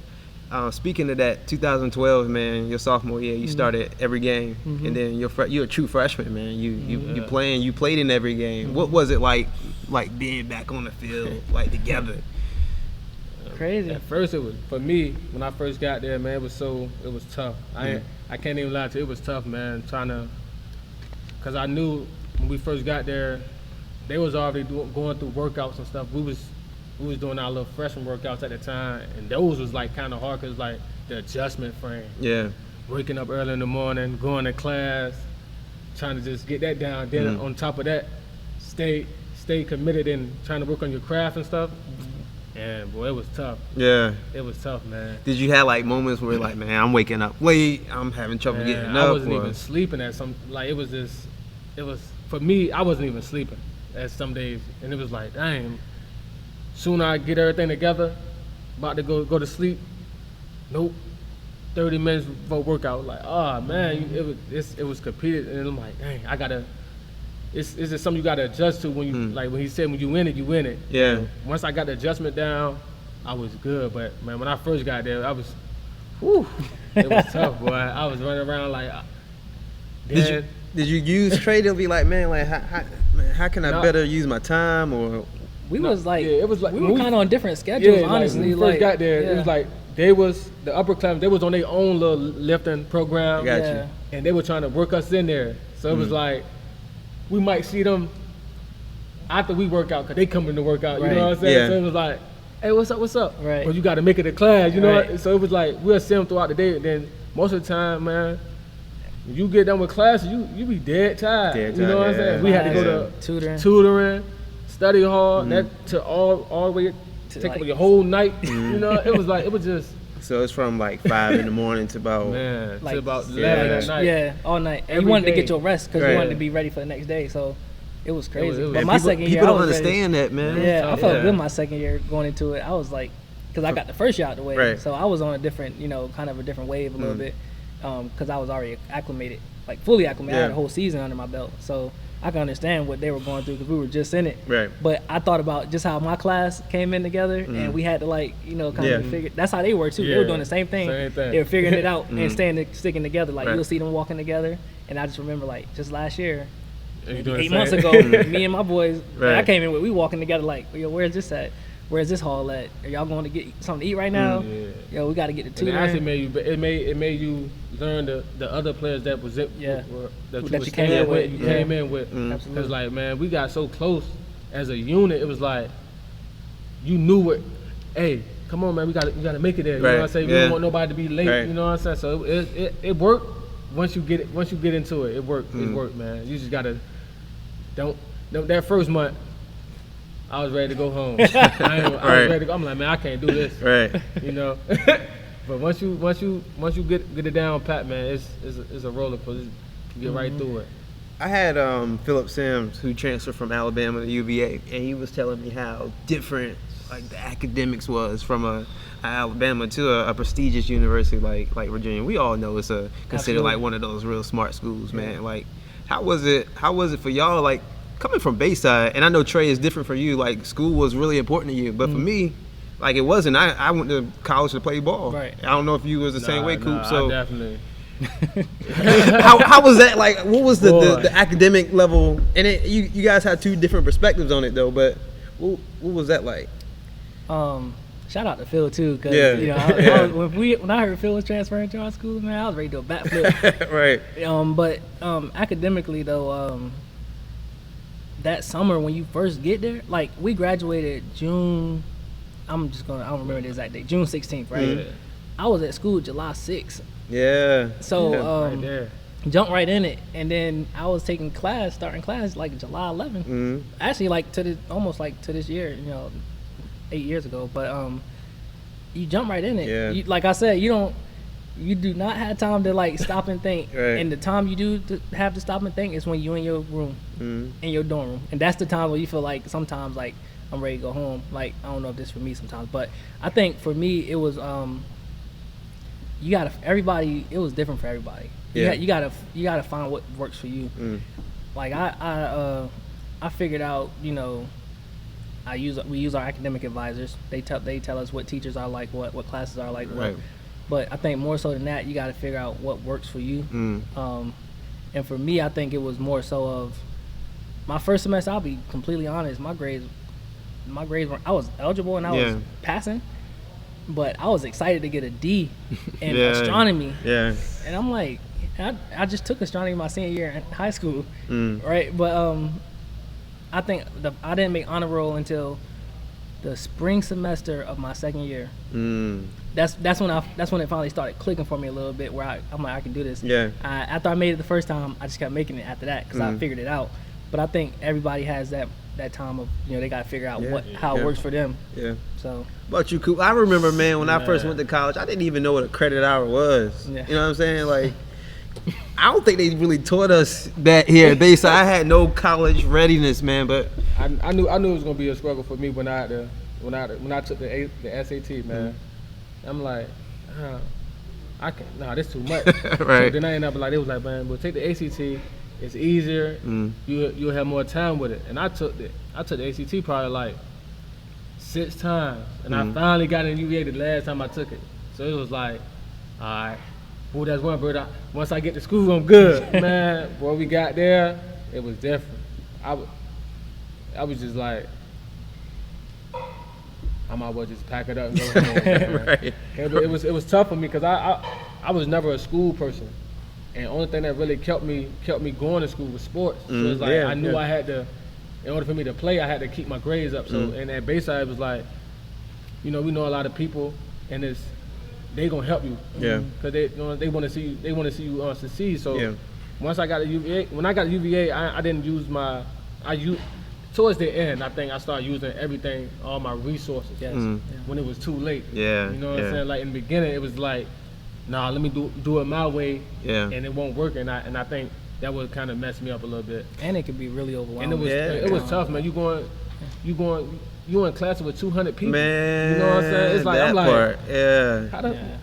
speaking of that, 2012, man, your sophomore year, you started every game, and then you're a true freshman, man. You played in every game. What was it like being back on the field, like together? Crazy. At first, it was for me when I first got there, man. It was tough. I can't even lie to you. It was tough, man. Cause I knew when we first got there, they was already going through workouts and stuff. We was doing our little freshman workouts at the time, and those was like kind of hard because like the adjustment frame. Yeah. Waking up early in the morning, going to class, trying to just get that down. Then on top of that, stay committed and trying to work on your craft and stuff. And boy, it was tough. Yeah. It was tough, man. Did you have like moments where like, man, I'm waking up late, I'm having trouble getting up? I wasn't even sleeping at some, like it was for me, I wasn't even sleeping at some days. And it was like, dang, soon I get everything together, about to go to sleep, nope. 30 minutes before workout, like, oh man, it was competed, and I'm like, dang, it's just something you gotta adjust to when you like when he said when you win it, you win it. Yeah. So once I got the adjustment down, I was good. But man, when I first got there, it was tough, boy. I was running around like. Did you use Trey to be like, man, like how can I better use my time or? We was like, it was like we were kind of on different schedules, honestly. When we first got there, it was like the upper class, they was on their own little lifting program. Got you. And they were trying to work us in there. So it was like, we might see them after we work out, because they come in to work out, you know what I'm saying? Yeah. So it was like, hey, what's up? Right. But you got to make it to class, you know Right. what? So it was like, we'll see them throughout the day, and then most of the time, man, when you get done with class, you be dead tired. You know what I'm saying? We had to go to tutoring, study hard, that to all the way to take like, up your whole night. You know, it was just. So it's from like 5 in the morning to about To about 11 Yeah. at night. Yeah, all night. And Every you wanted to day. get your rest because Right. you wanted to be ready for the next day. So it was crazy. It was- but and my second year, people I don't was ready. understand that, man. Yeah, I felt Yeah. good my second year going into it. I was like, because I got the first year out the way, Right. so I was on a different, kind of a different wave a little bit, because I was already acclimated, like fully acclimated. I had a whole season under my belt, so I can understand what they were going through because we were just in it. Right. But I thought about just how my class came in together, and we had to kind of figure. That's how they were too. They were Yeah. doing the same thing. Same thing. They were figuring it out and sticking together. Like Right. you'll see them walking together, and I just remember like just last year. And you doing the 8 months same. ago, me and my boys, Right. I came in with, we walking together like, yo, where's this at? Where's this hall at? Are y'all going to get something to eat right now? Yeah. Yo, we got to get the And it actually tutoring. made you learn the other players that was that you came in with. You came in with. Absolutely. Cause like, man, we got so close as a unit. It was like you knew what. Hey, come on, man, we gotta make it there. You know what I'm saying? We don't want nobody to be late. Right. You know what I'm saying? So it worked. Once you get into it, it worked. It worked, man. You just gotta don't that first month. I was ready to go home. I was ready to go. I'm like, man, I can't do this. Right. You know. But once you get it down pat, man, it's a roller coaster. You get right through it. I had Philip Sims, who transferred from Alabama to UVA, and he was telling me how different like the academics was from Alabama to a prestigious university like Virginia. We all know it's considered Absolutely. like one of those real smart schools, man. Like, how was it for y'all? Like, coming from Bayside, and I know Trey is different for you. Like, school was really important to you, but for me, like, it wasn't. I went to college to play ball. Right. I don't know if you was the same way, Coop. I So definitely. how was that? Like, what was Boy. the academic level? And you guys had two different perspectives on it, though. But what was that like? Shout out to Phil too, because Yeah. when I heard Phil was transferring to our school, man, I was ready to do a backflip. Right. But academically though, that summer when you first get there, like we graduated June. I don't remember the exact date. June 16th, right? Yeah. I was at school July 6th. Yeah. So Right there. jumped right in it, and then I was starting class like July 11th. Actually, like almost like to this year, 8 years ago. But you jump right in it. Yeah. Like I said, you don't. You do not have time to like stop and think. Right. And the time you do have to stop and think is when you're in your room, in your dorm room, and that's the time where you feel like sometimes like I'm ready to go home. Like I don't know if this is for me sometimes, but I think for me it was you gotta everybody. It was different for everybody. Yeah. You gotta find what works for you. Like I figured out, you know, we use our academic advisors. They tell us what teachers are like, what classes are like, Right. But I think more so than that, you got to figure out what works for you. And for me, I think it was more so of my first semester. I'll be completely honest. My grades were, I was eligible and I was passing, but I was excited to get a D in astronomy. Yeah. And I'm like, I just took astronomy my senior year in high school, right? But I think I didn't make honor roll until the spring semester of my second year. That's when it finally started clicking for me a little bit, where I'm like, I can do this. Yeah. After I made it the first time, I just kept making it after that because I figured it out. But I think everybody has that time of, you know, they got to figure out how it works for them. Yeah. So. But you, Coop, I remember, man, when I first went to college, I didn't even know what a credit hour was. Yeah. You know what I'm saying? Like, I don't think they really taught us that here at Bayside. I had no college readiness, man. But I knew it was gonna be a struggle for me when I took the SAT, man. I'm like, I can't. Nah, this too much. Right. So then I ended up like, it was like, man, we'll take the ACT. It's easier. You'll have more time with it. And I took the ACT probably like 6 times, and I finally got in UVA the last time I took it. So it was like, all right. Well, that's one, bro. Once I get to school, I'm good, man. Boy, we got there, it was different. I was just like, I might as well just pack it up and go home. Man. Right. It was tough for me because I was never a school person, and the only thing that really kept me going to school was sports. So it's like I knew I had to, in order for me to play, I had to keep my grades up. So and at Bayside, it was like, you know, we know a lot of people, and they gonna help you, because they want to see you succeed. So once I got to UVA, when I got to UVA, I didn't use towards the end, I think I started using everything, all my resources. When it was too late. Yeah. You know what I'm saying? Like in the beginning, it was like, nah, let me do it my way. And it won't work. And I think that would kind of mess me up a little bit. And it could be really overwhelming. And it was tough, man. You in class with 200 people. Man, you know what I'm saying? It's like, that I'm like, part,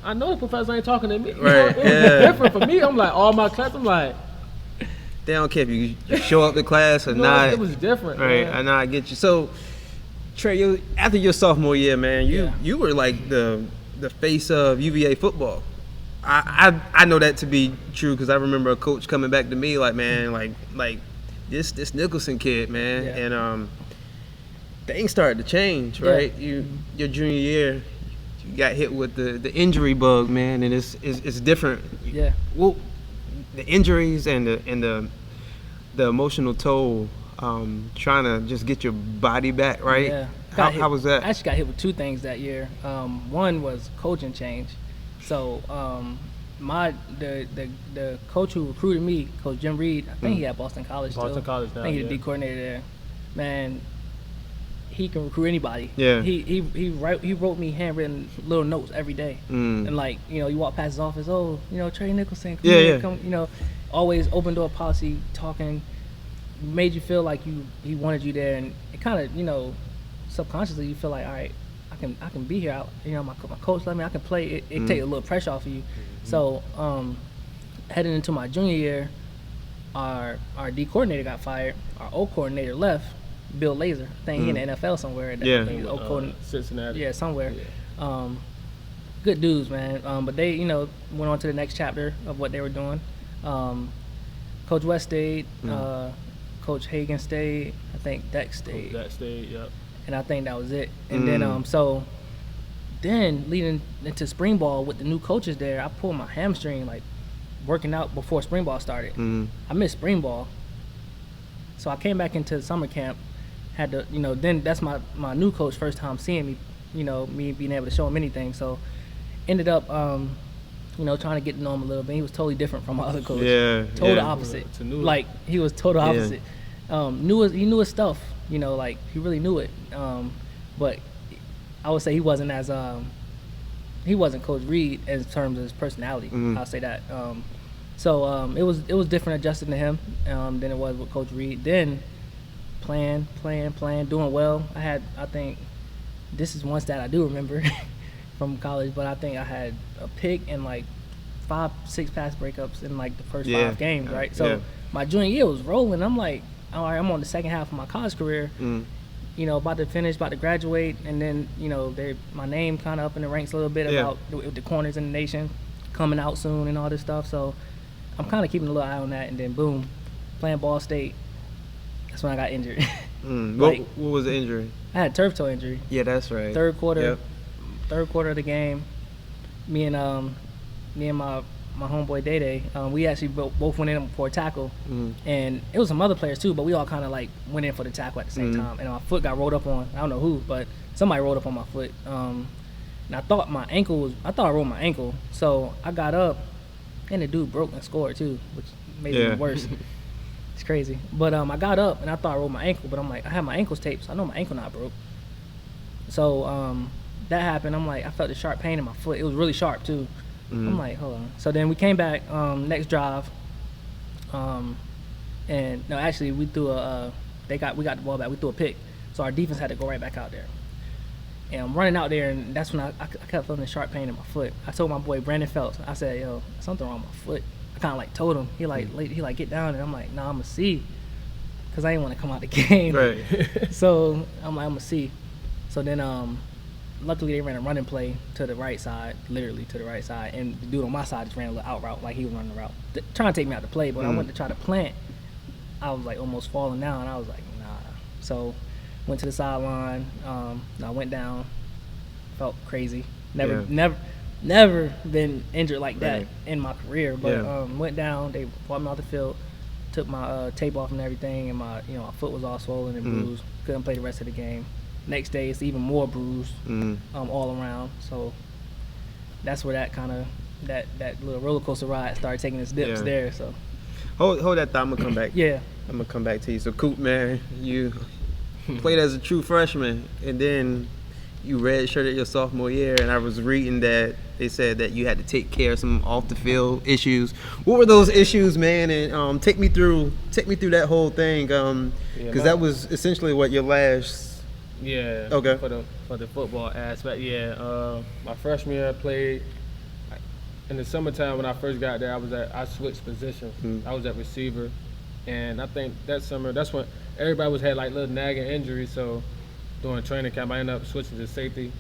I know the professor ain't talking to me. You Right, know, it was different for me. I'm like, all my class, I'm like, they don't care if you show up to class or not. It was different, right? man. I know, I get you. So, Trey, after your sophomore year, man, you were like the face of UVA football. I know that to be true because I remember a coach coming back to me like, man, like this Nicholson kid, man, and things started to change, right? Your junior year, you got hit with the injury bug, man, and it's different. Yeah. Well, the injuries and the emotional toll, trying to just get your body back, right? Yeah. How was that? I actually got hit with 2 things that year. One was coaching change. So the coach who recruited me, Coach Jim Reed, I think he at Boston College still. Boston College now, I think he's the D coordinator there. Man, he can recruit anybody. Yeah. He wrote me handwritten little notes every day. And like, you know, you walk past his office, Trey Nicholson, come, you know, always open door policy, talking, made you feel like he wanted you there, and it kind of, you know, subconsciously you feel like, all right, I can be here. You know, my coach let me. I can play. It take a little pressure off of you. So heading into my junior year, our D coordinator got fired. Our O coordinator left. Bill Laser. I think he in the NFL somewhere. Cincinnati. Yeah, somewhere. Good dudes, man. But they, you know, went on to the next chapter of what they were doing. Coach West stayed. Coach Hagan stayed. I think Dex stayed. Dex stayed. Yep. And I think that was it. And then leading into spring ball with the new coaches there, I pulled my hamstring like working out before spring ball started. I missed spring ball. So I came back into summer camp, had to, you know, then that's my new coach first time seeing me, you know, me being able to show him anything. So ended up, you know, trying to get to know him a little bit. He was totally different from my other coach. Total opposite. Like, he was total opposite. He knew his stuff, you know, like he really knew it. But I would say he wasn't as he wasn't Coach Reed in terms of his personality. Mhm. I'll say that. It was different adjusting to him than it was with Coach Reed. Then playing, doing well. I think this is one stat I do remember from college, but I think I had a pick and like 5-6 pass breakups in like the first 5 games, right? So my junior year was rolling. I'm like, all right, I'm on the second half of my college career. You know, about to finish, about to graduate, and then, you know, my name kind of up in the ranks a little bit about the corners in the nation coming out soon and all this stuff. So I'm kind of keeping a little eye on that, and then boom, playing Ball State. That's when I got injured. What was the injury? I had a turf toe injury. Yeah, that's right. Third quarter of the game. Me and my homeboy Day, we actually both went in for a tackle, and it was some other players too, but we all kind of like went in for the tackle at the same time, and my foot got rolled up on. I don't know who, but somebody rolled up on my foot, and I thought I rolled my ankle, so I got up, and the dude broke and scored too, which made it even worse. It's crazy, but I got up and I thought I rolled my ankle, but I'm like, I had my ankles taped, so I know my ankle not broke. So that happened. I'm like, I felt the sharp pain in my foot. It was really sharp too. I'm like, hold on. So then we came back next drive, and no, actually we threw we got the ball back. We threw a pick, so our defense had to go right back out there. And I'm running out there, and that's when I kept feeling the sharp pain in my foot. I told my boy Brandon Phelps, I said, yo, something wrong with my foot. I kind of like told him. He like get down, and I'm like, nah, I'm gonna see, cause I didn't want to come out the game. Right. So I'm like, I'm gonna see. So then luckily they ran a running play to the right side, literally to the right side, and the dude on my side just ran a little out route, like he was running the route, trying to take me out to play. But I went to try to plant. I was like almost falling down, and I was like, nah. So went to the sideline. I went down. Felt crazy. Never been injured like that in my career. But went down. They brought me off the field, took my tape off and everything, and my foot was all swollen and bruised. Couldn't play the rest of the game. Next day, it's even more bruised all around. So that's where that kind of that little roller coaster ride started taking its dips there. So hold that thought. I'm gonna come back. Yeah, I'm gonna come back to you. So Coop, man, you played as a true freshman, and then you redshirted your sophomore year. And I was reading that they said that you had to take care of some off the field issues. What were those issues, man? And take me through that whole thing, because that was essentially what your last. Yeah. Okay. For the football aspect, my freshman year I played in the summertime. When I first got there, I switched positions. I was at receiver, and I think that summer, that's when everybody had like little nagging injuries. So during training camp, I ended up switching to safety.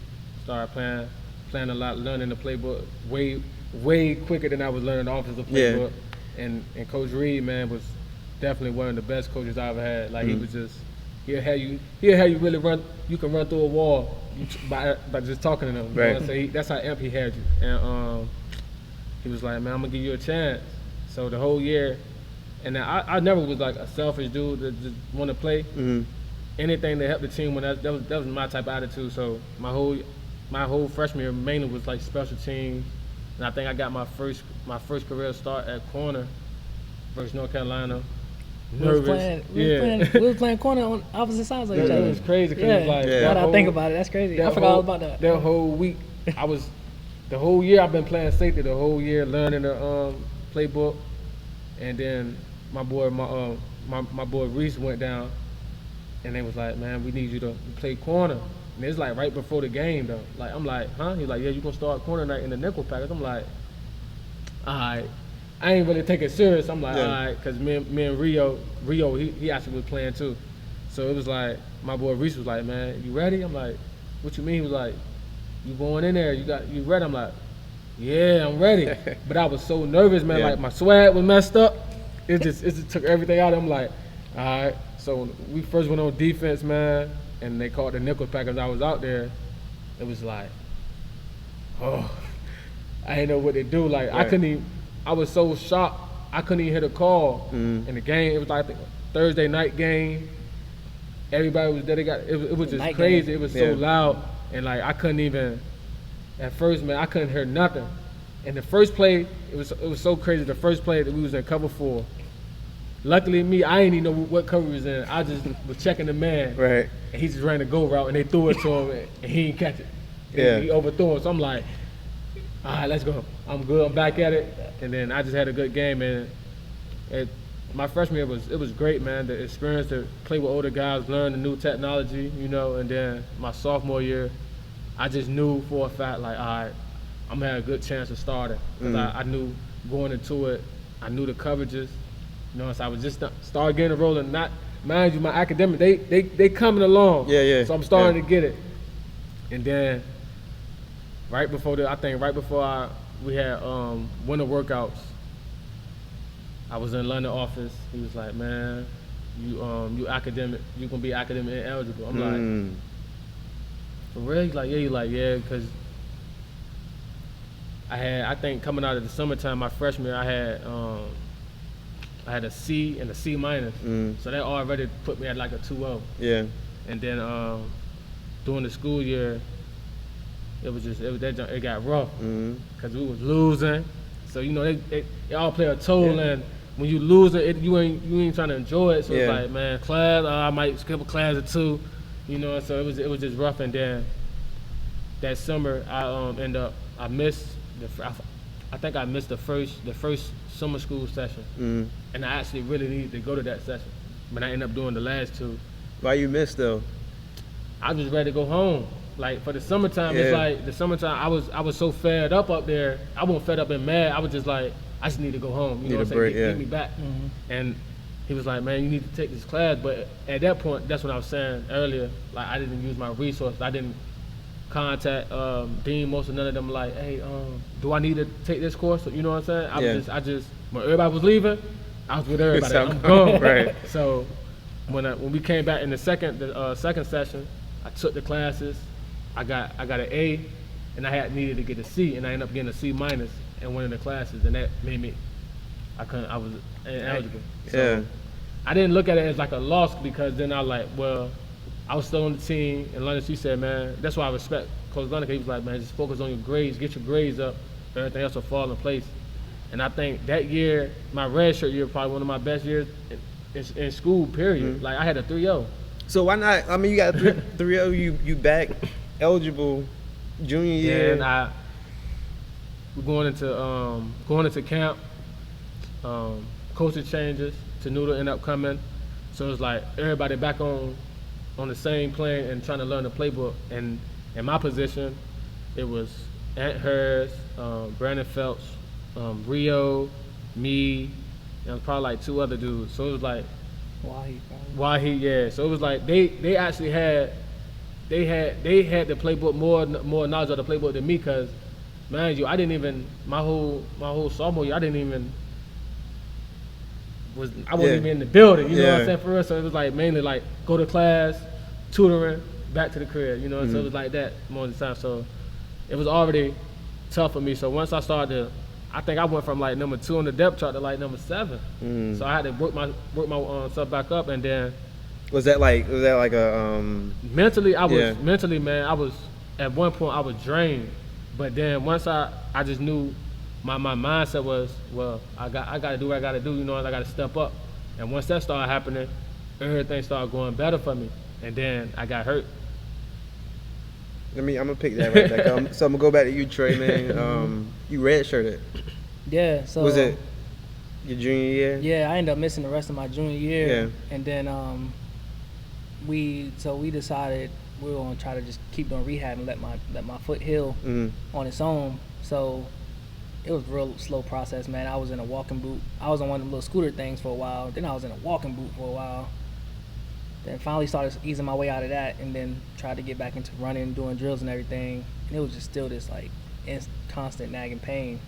Started playing a lot, learning the playbook way quicker than I was learning the offensive playbook. And Coach Reed, man, was definitely one of the best coaches I ever had. Like he was just. He'll have you really run. You can run through a wall by just talking to them. Right. You know, so that's how amp he had you. And he was like, man, I'm gonna give you a chance. So the whole year, and I never was like a selfish dude that just want to play. Anything to help the team. When that was my type of attitude. So my whole freshman year mainly was like special teams, and I think I got my first career start at corner versus North Carolina. We was playing corner on opposite sides of each other. It was crazy. Cause Now that I think about it, that's crazy. I forgot all about that. That whole week, the whole year I've been playing safety. The whole year learning the playbook, and then my boy Reese went down, and they was like, man, we need you to play corner. And it's like right before the game though. Like I'm like, huh? He's like, yeah, you gonna start corner night in the nickel package. I'm like, all right. I ain't really take it serious. I'm like, all right, because me and Rio, he actually was playing too. So it was like, my boy Reese was like, man, you ready? I'm like, what you mean? He was like, you going in there? You ready? I'm like, yeah, I'm ready. But I was so nervous, man. Like my swag was messed up. It just took everything out. I'm like, all right. So when we first went on defense, man, and they called the nickel packers. I was out there. It was like, oh, I didn't know what to do. Like I couldn't even. I was so shocked, I couldn't even hit a call in the game. It was like a Thursday night game. Everybody was there. It was just crazy. Game. It was so loud, and like I couldn't even. At first, man, I couldn't hear nothing. And the first play, it was so crazy. The first play that we was in cover 4. Luckily, I didn't even know what cover he was in. I just was checking the man. Right. And he just ran the go route, and they threw it to him, and he didn't catch it. And he overthrew it. So I'm like, all right, let's go. I'm good. I'm back at it. And then I just had a good game, and my freshman year was great, man. The experience to play with older guys, learn the new technology, you know. And then my sophomore year, I just knew for a fact, like, all right, I'm gonna have a good chance of starting. Because I knew going into it, I knew the coverages, you know. So I was just start getting a rolling. Not, mind you, my academic, they coming along. Yeah. So I'm starting to get it. And then right before we had winter workouts, I was in London office. He was like, man, you academic, you gonna be academic ineligible. I'm like, for real? He's like, yeah, because I think coming out of the summertime, my freshman year, I had a C and a C minus. So that already put me at like a 2.0. Yeah. And then during the school year, it got rough because we was losing. So you know they all play a toll, and when you lose it, you ain't trying to enjoy it. So it's like, man, class, I might skip a class or two, you know. So it was just rough. And then that summer, I missed the first summer school session, and I actually really needed to go to that session, but I ended up doing the last two. Why you missed though? I was ready to go home. Like for the summertime, it's like the summertime. I was so fed up there. I wasn't fed up and mad. I was just like, I just need to go home. You know what I'm saying? Get me back. And he was like, man, you need to take this class. But at that point, that's what I was saying earlier. Like I didn't use my resources. I didn't contact Dean, most of none of them. Like, hey, do I need to take this course? You know what I'm saying? I just when everybody was leaving, I was with everybody. I'm gone. Right. So when we came back in the second session, I took the classes. I got an A, and I needed to get a C, and I ended up getting a C minus in one of the classes, and that made me I was ineligible. So I didn't look at it as like a loss, because then I was like, well, I was still on the team, and London, she said, man, that's why I respect Coach London. He was like, man, just focus on your grades, get your grades up, everything else will fall in place. And I think that year, my redshirt year, probably one of my best years in school, period. Like I had a 3.0. So why not? I mean, you got 3.0. You back eligible junior year. And we're going into camp. Coaching changes. Tanuda ended up coming, so it's like everybody back on the same plane and trying to learn the playbook. And in my position, it was Ant Hurst, Brandon Phelps, Rio, me, and probably like two other dudes. So it was like Wahi, yeah. So it was like they actually had the playbook, more knowledge of the playbook than me, because mind you, I didn't even my whole sophomore year, I wasn't even in the building, you know what I'm saying, for real. So it was like mainly like go to class, tutoring, back to the crib, you know. So it was like that most of the time. So it was already tough for me. So once I started, I think I went from like number 2 on the depth chart to like number 7. So I had to work my stuff back up. And then was that like a mentally, man, I was at one point I was drained. But then once I just knew my mindset was, well, I got to do what I got to do, you know, I got to step up. And once that started happening, everything started going better for me. And then I got hurt. I'm gonna pick that right back up. So I'm gonna go back to you, Trey, man. You redshirted. Yeah. So was it your junior year? Yeah, I ended up missing the rest of my junior year. Yeah. And then we decided we were gonna try to just keep doing rehab and let my foot heal on its own. So it was a real slow process, man. I was in a walking boot. I was on one of the little scooter things for a while. Then I was in a walking boot for a while. Then finally started easing my way out of that, and then tried to get back into running, doing drills and everything. And it was just still this like constant nagging pain,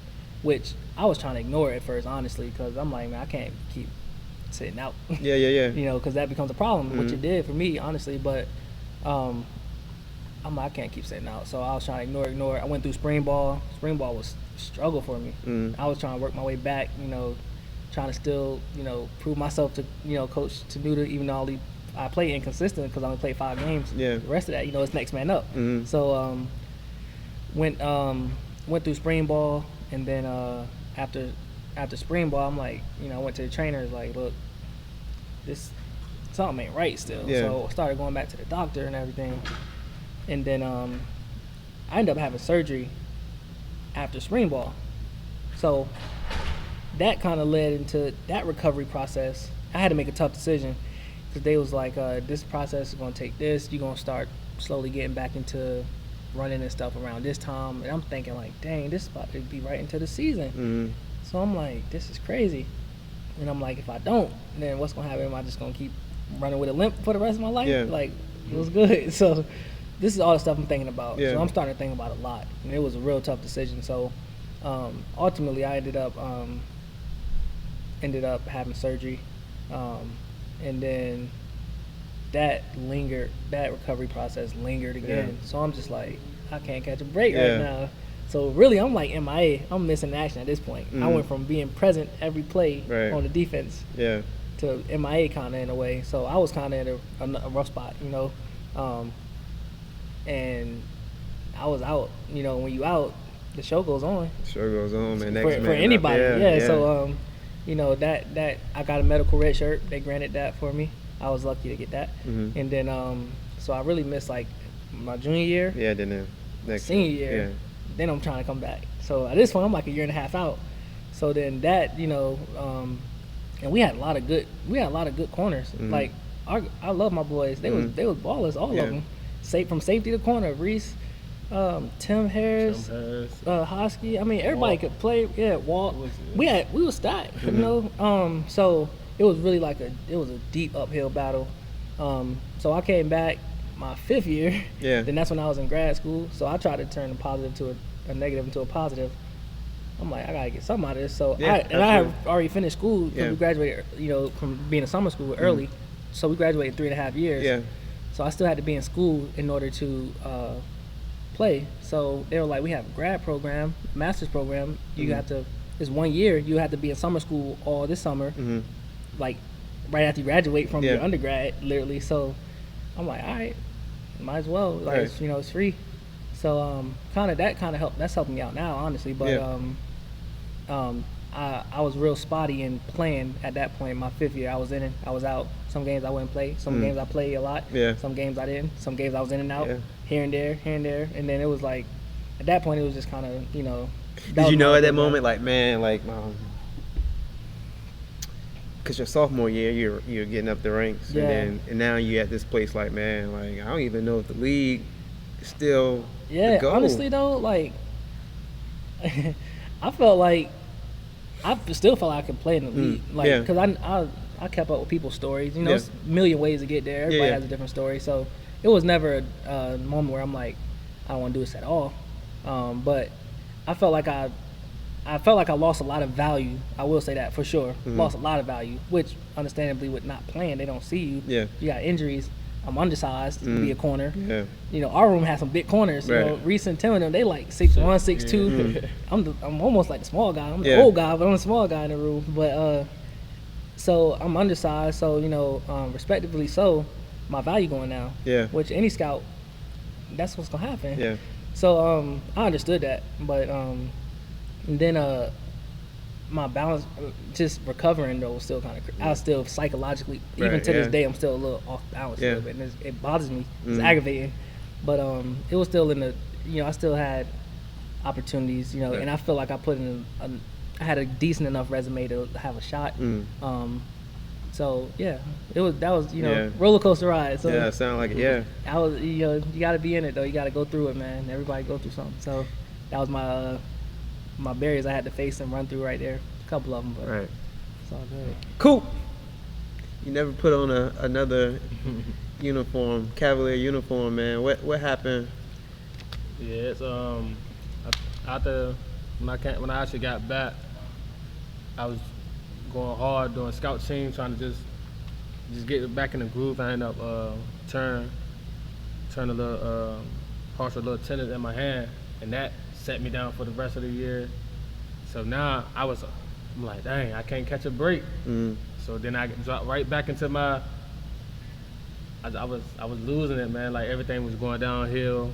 which I was trying to ignore at first, honestly, because I'm like, man, I can't keep sitting out. Yeah. You know, because that becomes a problem, which it did for me, honestly. But I'm like, I can't keep sitting out. So I was trying to ignore it. I went through spring ball. Spring ball was a struggle for me. I was trying to work my way back, you know, trying to still, you know, prove myself to, you know, Coach Tanuda, even though I played inconsistent because I only played 5 games. Yeah. The rest of that, you know, it's next man up. So went through spring ball, and then after spring ball, I'm like, you know, I went to the trainers like, look, this something ain't right still. Yeah. So I started going back to the doctor and everything, and then I ended up having surgery after spring ball. So that kind of led into that recovery process. I had to make a tough decision because they was like, this process is going to take this. You're going to start slowly getting back into running and stuff around this time. And I'm thinking like, dang, this is about to be right into the season. Mm-hmm. So I'm like, this is crazy. And I'm like, if I don't, then what's going to happen? Am I just going to keep running with a limp for the rest of my life? Yeah. Like, it was good. So this is all the stuff I'm thinking about. Yeah. So I'm starting to think about it a lot. And it was a real tough decision. So ultimately, I ended up having surgery. And then that recovery process lingered again. Yeah. So I'm just like, I can't catch a break Yeah. right now. So really, I'm like MIA. I'm missing action at this point. I Mhm. went from being present every play Right. on the defense Yeah. to MIA kind of in a way. So I was kind of in a rough spot, you know. And I was out. You know, when you out, the show goes on. Sure goes on, man. Next For man up. anybody, Yeah. So you know, that I got a medical red shirt. They granted that for me. I was lucky to get that. Mhm. And then so I really missed like my junior year, Yeah, then next senior year. Then I'm trying to come back. So at this point, I'm like a year and a half out. So then that, you know, and we had a lot of good corners. Mhm. Like I love my boys. They was ballers, all Yeah. of them. From safety to corner, Reese, Tim Harris, Hosky. I mean, everybody Walt. could play. Yeah, Walt. Was it? We was stacked, Mhm. you know. So it was really like a deep uphill battle. So I came back my 5th year. Yeah. Then that's when I was in grad school. So I tried to turn a positive to a negative into a positive. I'm like, I gotta get something out of this. So Yeah, I had absolutely. already finished school because Yeah. we graduated, you know, from being a summer school early. So we graduated in 3.5 years. Yeah. So I still had to be in school in order to play. So they were like, we have a grad program, master's program. You Mhm. have to, it's 1 year. You have to be in summer school all this summer, Mm-hmm. like right after you graduate from Yeah. your undergrad, literally. So I'm like, all right, might as well. Like, Right. it's, you know, it's free. So that kind of helped. That's helping me out now, honestly. But Yeah. I was real spotty in playing at that point. My 5th year, I was in it. I was out. Some games I wouldn't play. Some games I played a lot. Yeah. Some games I didn't. Some games I was in and out, Yeah. here and there. And then it was like, at that point, it was just kind of, you know. Did you know at that moment, like, man, like, because your sophomore year, you're getting up the ranks, Yeah. and now you at this place, like, man, like, I don't even know if the league is still Yeah, the goal. honestly though, like I felt like I still felt like I could play in the league, like yeah. because I kept up with people's stories. You know, Yeah. it's a million ways to get there. Everybody Yeah. has a different story, so it was never a moment where I'm like, I don't want to do this at all. But I felt like I lost a lot of value. I will say that for sure. Lost a lot of value, which understandably with not playing, they don't see you. Yeah. You got injuries. I'm undersized to be a corner. Yeah. You know, our room has some big corners. You Right. know, Reese and Tim and them, they like 6'1", 6'2". I'm almost like the small guy. I'm the Yeah. old guy, but I'm the small guy in the room. But so I'm undersized. So you know, respectively, so my value going down. Yeah. Which any scout, that's what's gonna happen. Yeah. So I understood that, but and then my balance, just recovering though, was still kind of. I was still psychologically, even Right, to this yeah. day, I'm still a little off balance a Yeah. little bit, and it bothers me. It's aggravating, but it was still in the. You know, I still had opportunities. You know, and I feel like I put in I had a decent enough resume to have a shot. So yeah, that was you know Yeah. roller coaster ride. So Yeah, sound like it. Yeah. I was, you know, you got to be in it though. You got to go through it, man. Everybody go through something. So that was my my barriers I had to face and run through right there. A couple of them, but Right. it's all good. Cool. You never put on another uniform, Cavalier uniform, man. What happened? Yeah, it's after when I actually got back, I was going hard doing scout team, trying to just get back in the groove. I ended up turn a little partial little tendon in my hand, and that set me down for the rest of the year. So now I'm like, dang, I can't catch a break. So then I dropped right back into my. I was losing it, man. Like everything was going downhill.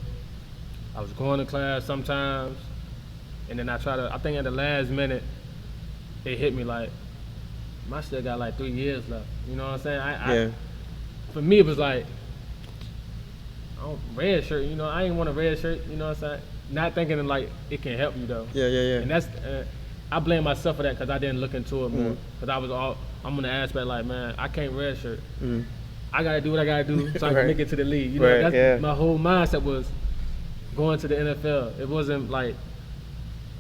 I was going to class sometimes, and then I think at the last minute, it hit me like, I still got like 3 years left. You know what I'm saying? Yeah. For me, it was like, red shirt. You know, I ain't want a red shirt. You know what I'm saying? not thinking like it can help you though. Yeah. And that's I blame myself for that because I didn't look into it more. Because I'm on the aspect like, man, I can't redshirt. I gotta do what I gotta do so I can make it to the league. You know, that's my whole mindset was going to the NFL. It wasn't like,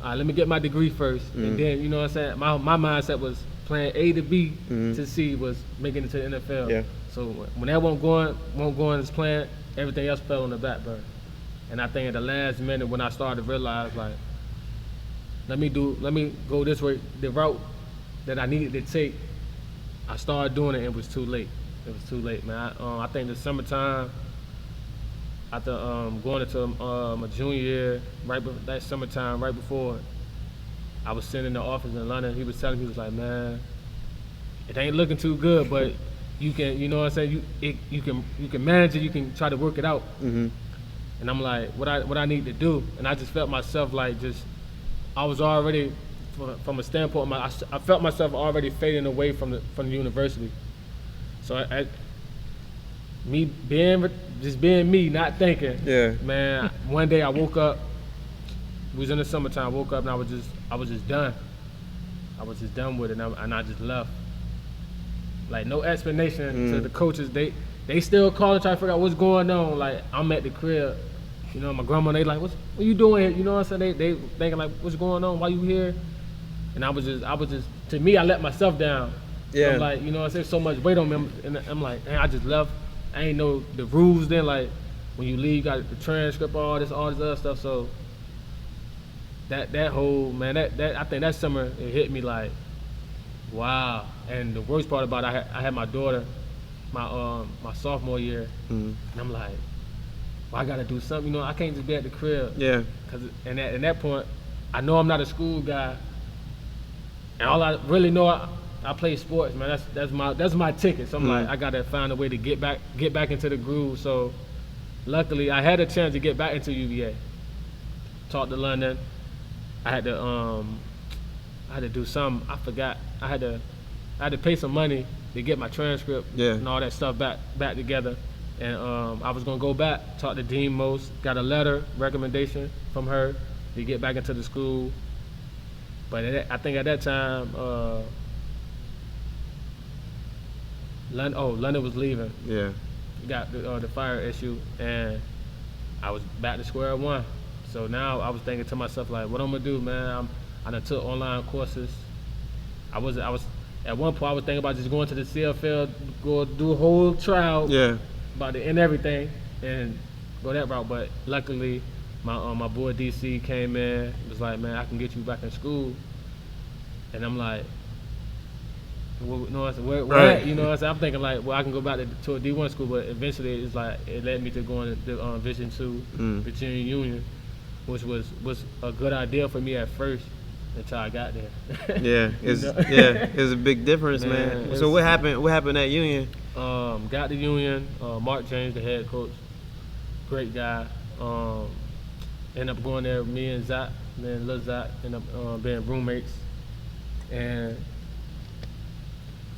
all right, let me get my degree first, and then you know what I'm saying. My mindset was playing A to B to C was making it to the NFL. Yeah. So when that won't go as planned, everything else fell on the back burner. And I think at the last minute when I started to realize like, let me go this way, the route that I needed to take, I started doing it and it was too late. It was too late, man. I think the summertime, after going into my junior year, that summertime, right before, I was sitting in the office in London. He was telling me, he was like, man, it ain't looking too good, but you can, you know what I'm saying, you can manage it, you can try to work it out. And I'm like, what I need to do? And I just felt myself like I was already, from a standpoint, I felt myself already fading away from the university. So being me, not thinking. Yeah. Man, one day I woke up. It was in the summertime. I woke up and I was just done. I was just done with it, and I just left. Like no explanation to the coaches. They still calling, trying to figure out what's going on. Like I'm at the crib. You know, my grandma, they like, what you doing here? You know what I'm saying? They thinking like, what's going on? Why you here? And I was just, to me, I let myself down. Yeah. I'm like, you know what I'm saying? So much weight on me. And I'm like, man, I just left. I ain't know the rules then. Like, when you leave, you got the transcript, all this other stuff. So, that whole, man, I think that summer, it hit me like, wow. And the worst part about it, I had my daughter, my sophomore year. And I'm like, well, I got to do something. You know, I can't just be at the crib. Yeah. Cause at that point, I know I'm not a school guy. And all I really know, I play sports, man. That's my ticket. So I'm like, I gotta find a way to get back into the groove. So luckily, I had a chance to get back into UVA. Talked to London. I had to do something. I forgot. I had to pay some money to get my transcript and all that stuff back together. And I was gonna go back, talk to Dean Most, got a letter recommendation from her to get back into the school. But I think at that time, London was leaving. Yeah. Got the fire issue, and I was back to square one. So now I was thinking to myself like, what I'm gonna do, man? I done took online courses. I was at one point I was thinking about just going to the CFL, go do a whole trial. Yeah. About to end everything and go that route. But luckily, my boy DC came in. Was like, man, I can get you back in school. And I'm like, well, you know what I'm saying? Where at? You know what I'm saying? I'm thinking like, well, I can go back to a D1 school, but eventually it's like it led me to going to Division II, Virginia Union, which was a good idea for me at first until I got there. Yeah, it's a big difference, man. So what happened at Union? Got the Union. Mark James, the head coach, great guy. Ended up going there. Me and Zach, then Lil Zach, ended up being roommates. And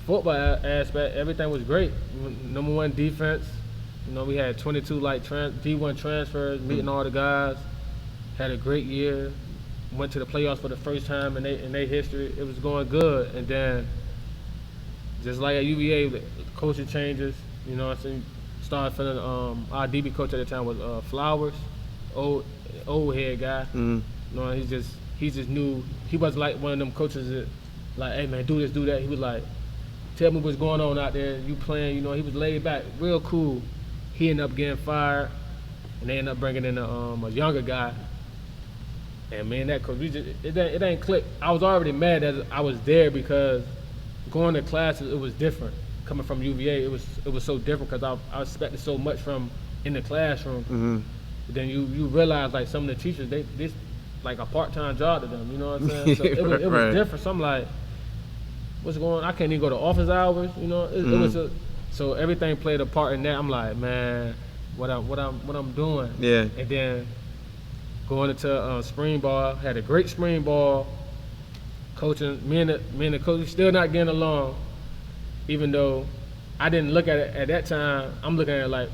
football aspect, everything was great. Number one defense. You know, we had 22 D1 transfers, meeting all the guys. Had a great year. Went to the playoffs for the first time in their history. It was going good. And then, just like at UVA, the coaching changes. You know what I'm saying? Started feeling, our DB coach at the time was Flowers, old head guy. You know, he just knew. He was like one of them coaches that, like, hey man, do this, do that. He was like, tell me what's going on out there. You playing? You know, he was laid back, real cool. He ended up getting fired, and they ended up bringing in a younger guy. And me and that coach, it ain't clicked. I was already mad that I was there because going to classes, it was different. Coming from UVA, it was so different because I expected so much from in the classroom. Then you realize like some of the teachers, this like a part-time job to them. You know what I'm saying? So it was different. So I'm like, what's going on? I can't even go to office hours. You know, it was so everything played a part in that. I'm like, man, what I'm doing? Yeah. And then going into spring ball, had a great spring ball. Coaching, me and the coach still not getting along, even though I didn't look at it at that time. I'm looking at it like,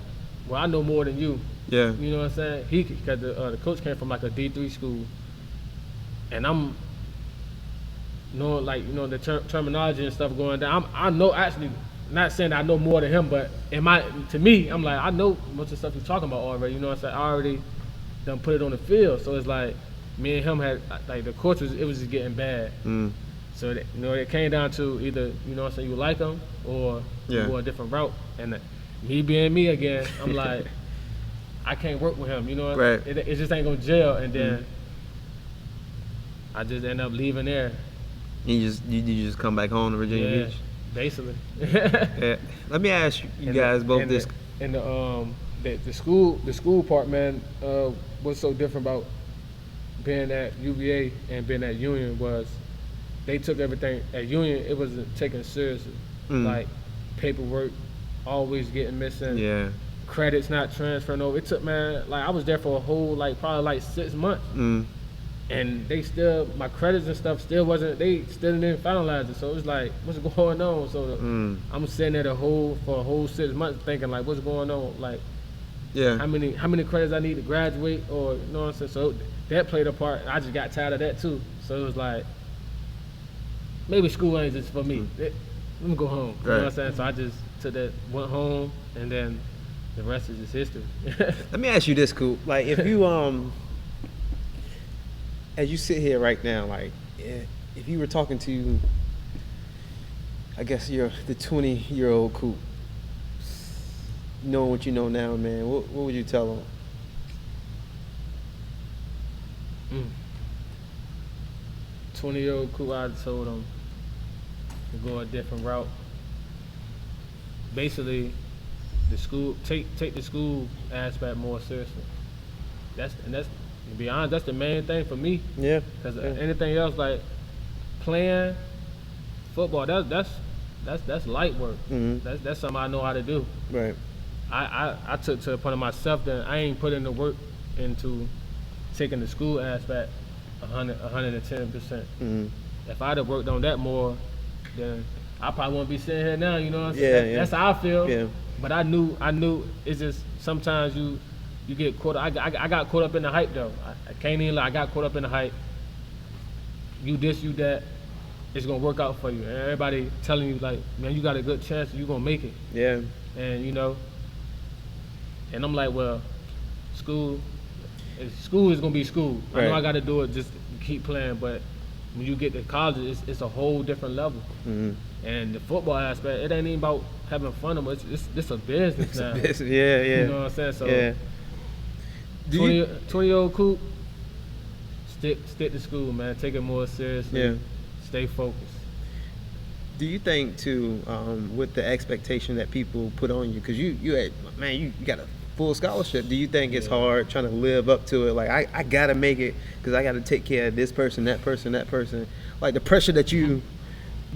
well, I know more than you. Yeah. You know what I'm saying? Because the coach came from like a D3 school, and I'm knowing the terminology and stuff going down. I know, actually, not saying that I know more than him, but to me, I'm like, I know most of the stuff he's talking about already. You know what I'm saying? I already done put it on the field, so it's like me and him had like the coach it was just getting bad. So it came down to either you like him or you go a different route. And me being me again, I'm like, I can't work with him. You know, right. It just ain't gonna gel. And then I just end up leaving there. You just come back home to Virginia Beach. Basically. Yeah. Let me ask you guys both this. And the school part, man, what's so different about being at UVA and being at Union was they took everything at Union. It wasn't taken seriously. Like paperwork always getting missing. Yeah. Credits not transferring over. It took, man, like I was there for a whole probably 6 months. And they still, my credits and stuff still they still didn't finalize it. So it was like, what's going on? So I'm sitting there for a whole 6 months thinking like, what's going on? Like, how many credits I need to graduate, or you know what I'm saying? So that played a part. I just got tired of that too. So it was like, maybe school ain't just for me. Let me go home. You know what I'm saying? So I just went home, and then the rest is just history. Let me ask you this, Coop. Like, if you as you sit here right now, like, if you were talking to, I guess you're the 20-year-old Coop, knowing what you know now, man, what would you tell him? 20-year-old Coop, I told him to go a different route. Basically, the school take the school aspect more seriously. That's to be honest, that's the main thing for me. Yeah. Because anything else, like playing football, that's light work. That's something I know how to do. Right. I took to the point of myself that I ain't putting the work into taking the school aspect 110%. If I'd have worked on that more, then I probably wouldn't be sitting here now. You know what I'm saying? That's how I feel. Yeah. But I knew it's just sometimes you get caught up. I got caught up in the hype though. I can't even lie. I got caught up in the hype. You this, you that. It's gonna work out for you. And everybody telling you like, man, you got a good chance. You gonna make it. Yeah. And and I'm like, well, school is gonna be school. Right. I know I got to do it just to keep playing. But when you get to college, it's a whole different level. And the football aspect, it ain't even about having fun. It's a business now. Yeah. You know what I'm saying? So 20-year-old Coop, stick to school, man. Take it more seriously. Yeah. Stay focused. Do you think too, with the expectation that people put on you, because you got a full scholarship, do you think it's hard trying to live up to it? Like, I gotta make it because I gotta take care of this person, that person, that person. Like the pressure that you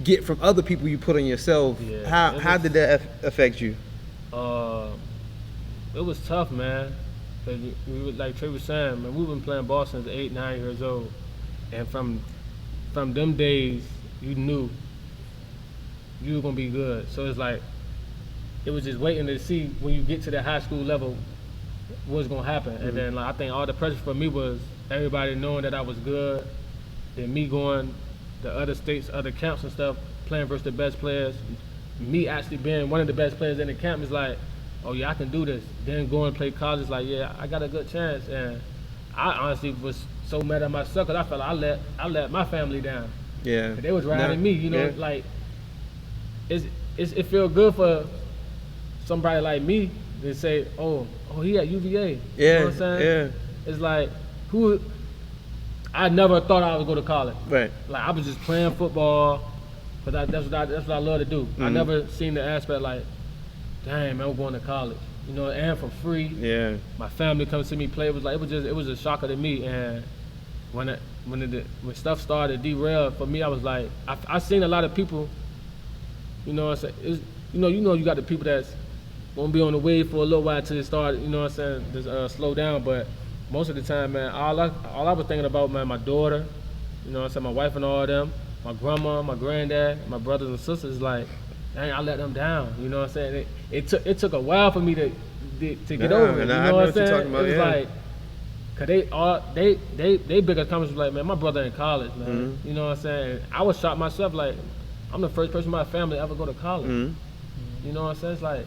get from other people you put on yourself. Yeah, how did that affect you? It was tough, man. Cause we were, like Trey was saying, man, we've been playing ball since 8, 9 years old, and from them days, you knew you were gonna be good. So it's like it was just waiting to see when you get to the high school level what's gonna happen. And then like I think all the pressure for me was everybody knowing that I was good, then me going to other states, other camps and stuff, playing versus the best players. Me actually being one of the best players in the camp is like, oh yeah, I can do this. Then go and play college, like yeah, I got a good chance. And I honestly was so mad at myself because I felt like I let my family down. Yeah. And they was riding me, like it feels good for somebody like me to say, oh he at UVA. Yeah. You know what I'm saying? Yeah. It's like I never thought I would go to college. Right. Like I was just playing football because that's what I love to do. I never seen the aspect like, dang man, I'm going to college. And for free. Yeah. My family comes to see me play. It was a shocker to me. And when stuff started to derail for me, I was like, I seen a lot of people. You know what I'm saying? You got the people that's gonna be on the wave for a little while till it start. You know what I'm saying? Just slow down. But most of the time, man, all I was thinking about, man, my daughter. You know what I'm saying? My wife and all of them, my grandma, my granddad, my brothers and sisters. Like, dang, I let them down. You know what I'm saying? It took a while for me to get over it. You know what I'm saying? Talking about, it was like, cause they bigger comments was like, man, my brother in college, man. Mm-hmm. You know what I'm saying? I was shocked myself, like, I'm the first person in my family to ever go to college. Mm-hmm. You know what I'm saying? It's like,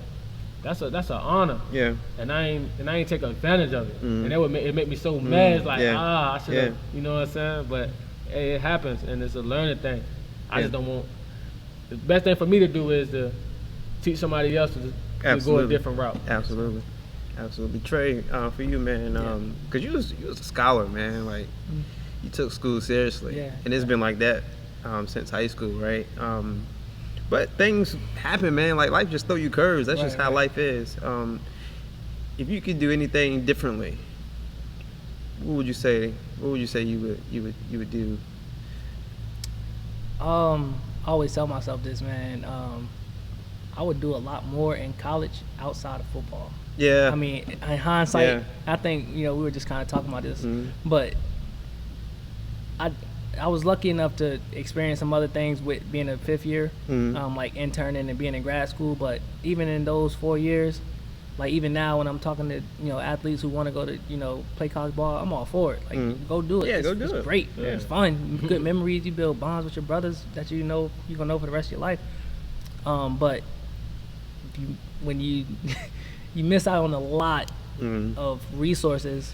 that's an honor. Yeah. And I ain't take advantage of it. Mm-hmm. And that would make me so mad. It's like, I should have. Yeah. You know what I'm saying? But hey, it happens, and it's a learning thing. I just don't want. The best thing for me to do is to teach somebody else to go a different route. Absolutely. Trey, for you, man, because you was a scholar, man. Like, you took school seriously, and it's been like that since high school, right? But things happen, man. Like, life just throw you curves. That's just how life is. If you could do anything differently, what would you say? What would you say you would do? I always tell myself this, man. I would do a lot more in college outside of football. Yeah. I mean, in hindsight, I think, we were just kind of talking about this, but I was lucky enough to experience some other things with being a fifth year, like interning and being in grad school. But even in those 4 years, like even now when I'm talking to athletes who want to go to play college ball, I'm all for it. Like go do it. Yeah, it's great. Yeah. It's fun. Good memories. You build bonds with your brothers that you're gonna know for the rest of your life. But when you miss out on a lot of resources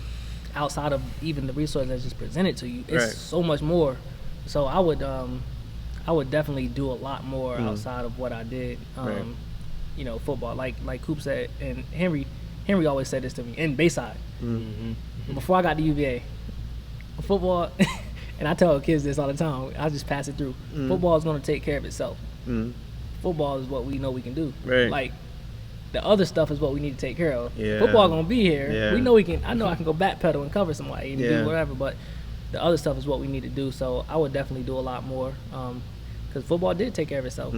outside of even the resources that's just presented to you. It's so much more. So I would definitely do a lot more outside of what I did. Football, like Coop said, and Henry always said this to me in Bayside. Before I got to UVA, football, and I tell kids this all the time, I just pass it through. Football is going to take care of itself. Football is what we know we can do. Like, the other stuff is what we need to take care of. Football gonna be here. We know we can. I know I can go backpedal and cover somebody and do whatever, but the other stuff is what we need to do. So I would definitely do a lot more, because football did take care of itself.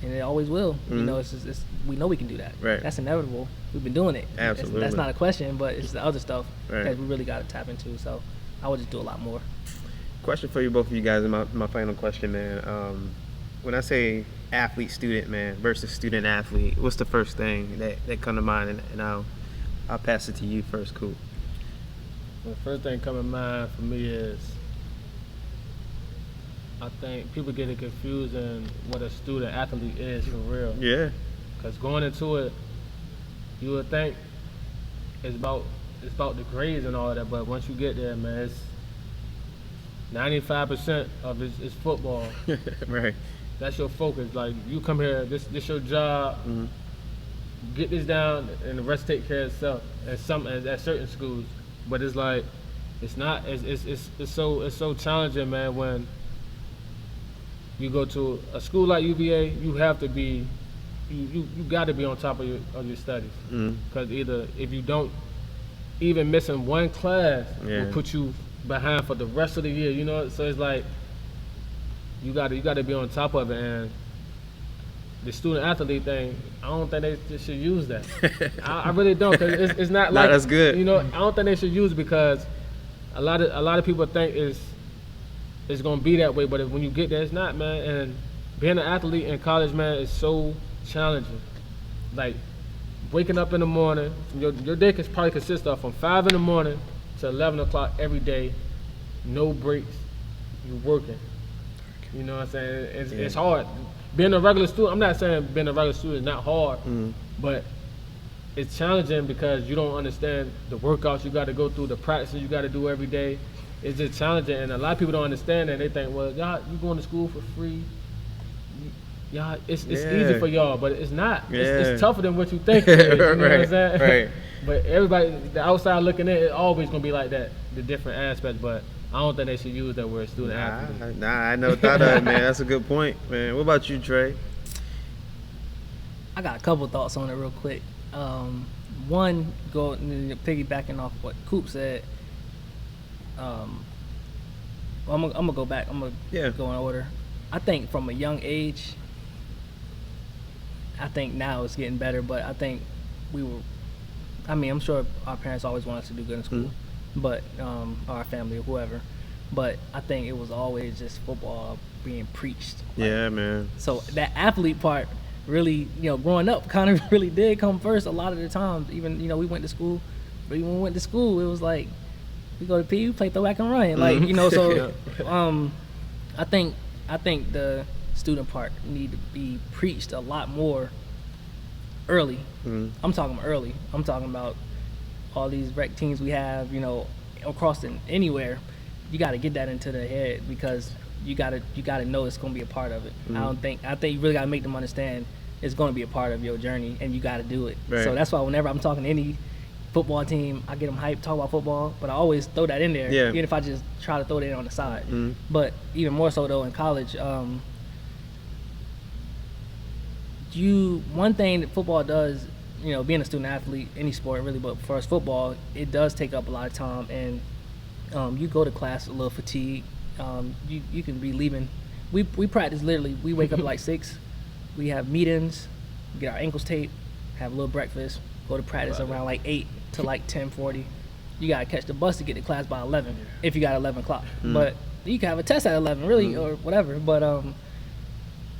It always will. It's we know we can do that. That's inevitable. We've been doing it. Absolutely. That's not a question, but it's the other stuff that we really got to tap into. So I would just do a lot more. Question for you, both of you guys, and my final question, man. When I say athlete student, man, versus student athlete, what's the first thing that come to mind? And I'll pass it to you first, Cool. The first thing coming to mind for me is, I think people get it confused in what a student athlete is for real. Yeah. Because going into it, you would think it's about the grades and all that, but once you get there, man, it's 95% of it's football. Right. That's your focus. Like, you come here, this your job. Get this down, and the rest take care of itself. At certain schools, but it's like it's not. It's so challenging, man. When you go to a school like UVA, you have to be, you got to be on top of your studies. Because either if you don't, even missing one class will put you behind for the rest of the year. So it's like, you got to be on top of it. And the student athlete thing, I don't think they should use that. I really don't, because it's not like that's good. I don't think they should use it, because a lot of people think it's gonna be that way, but when you get there, it's not, man. And being an athlete in college, man, is so challenging. Like, waking up in the morning, your day can probably consist of from 5 in the morning to 11 o'clock every day, no breaks, you working. You know what I'm saying? It's hard. Being a regular student, I'm not saying being a regular student is not hard, but it's challenging because you don't understand the workouts you got to go through, the practices you got to do every day. It's just challenging, and a lot of people don't understand that. They think, well, y'all, you going to school for free. Y'all, it's easy for y'all, but it's not. It's tougher than what you think it is, you know what I'm saying? Right. But everybody, the outside looking in, it's always going to be like that, the different aspects, but I don't think they should use that word student athlete. I never thought of it, man. That's a good point, man. What about you, Trey? I got a couple thoughts on it real quick. One, piggybacking off what Coop said. I'm gonna go back. I'm gonna go in order. I think from a young age, I think now it's getting better, but I think I'm sure our parents always want us to do good in school, but our family or whoever. but I think it was always just football being preached. Like, Yeah, man. so that athlete part really, growing up kind of really did come first a lot of the times. Even, we went to school, but even when we went to school, it was like, we go to PE, we play throwback and run. Like, so I think the student part need to be preached a lot more early. I'm talking early. I'm talking about all these rec teams we have, across anywhere. You got to get that into their head because you got to know it's going to be a part of it. I think you really got to make them understand it's going to be a part of your journey and you got to do it. Right. So that's why whenever I'm talking to any football team, I get them hyped, talk about football, but I always throw that in there, even if I just try to throw that in on the side. But even more so though in college, one thing that football does, being a student athlete, any sport really, but for us football, it does take up a lot of time, and you go to class a little fatigued. You can be leaving. We practice literally. We wake up at like 6. We have meetings, get our ankles taped, have a little breakfast, go to practice around like 8 to like 10:40. You gotta catch the bus to get to class by 11 if you got 11 o'clock. But you can have a test at 11 really or whatever. But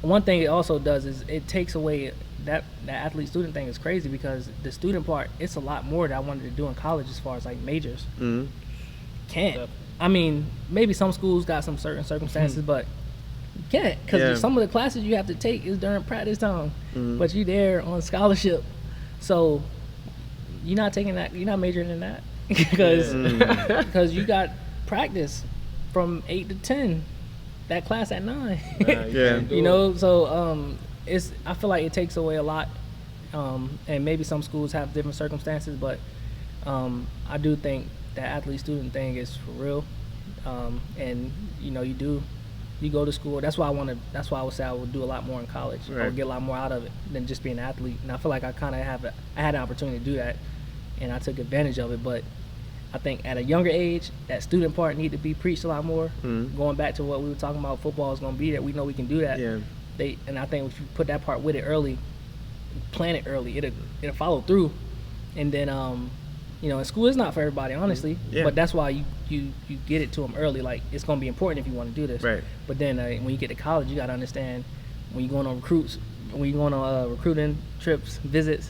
one thing it also does is it takes away that athlete student thing is crazy because the student part, it's a lot more that I wanted to do in college as far as like majors. Can't. I mean, maybe some schools got some certain circumstances, but you can't because some of the classes you have to take is during practice time, but you there on scholarship, so you're not taking that. You're not majoring in that because you got practice from 8 to 10. That class at 9. So it's. I feel like it takes away a lot, and maybe some schools have different circumstances, but I do think that athlete-student thing is for real, and you go to school. That's why I would say I would do a lot more in college. I would get a lot more out of it than just being an athlete. And I feel like I had an opportunity to do that, and I took advantage of it. But I think at a younger age, that student part need to be preached a lot more. Going back to what we were talking about, football is going to be there. We know we can do that. And I think if you put that part with it early, plan it early, it'll follow through. And then, and school is not for everybody, honestly. But that's why you get it to them early. Like, it's going to be important if you want to do this. Right. But then when you get to college, you got to understand when you're going on recruiting trips, visits,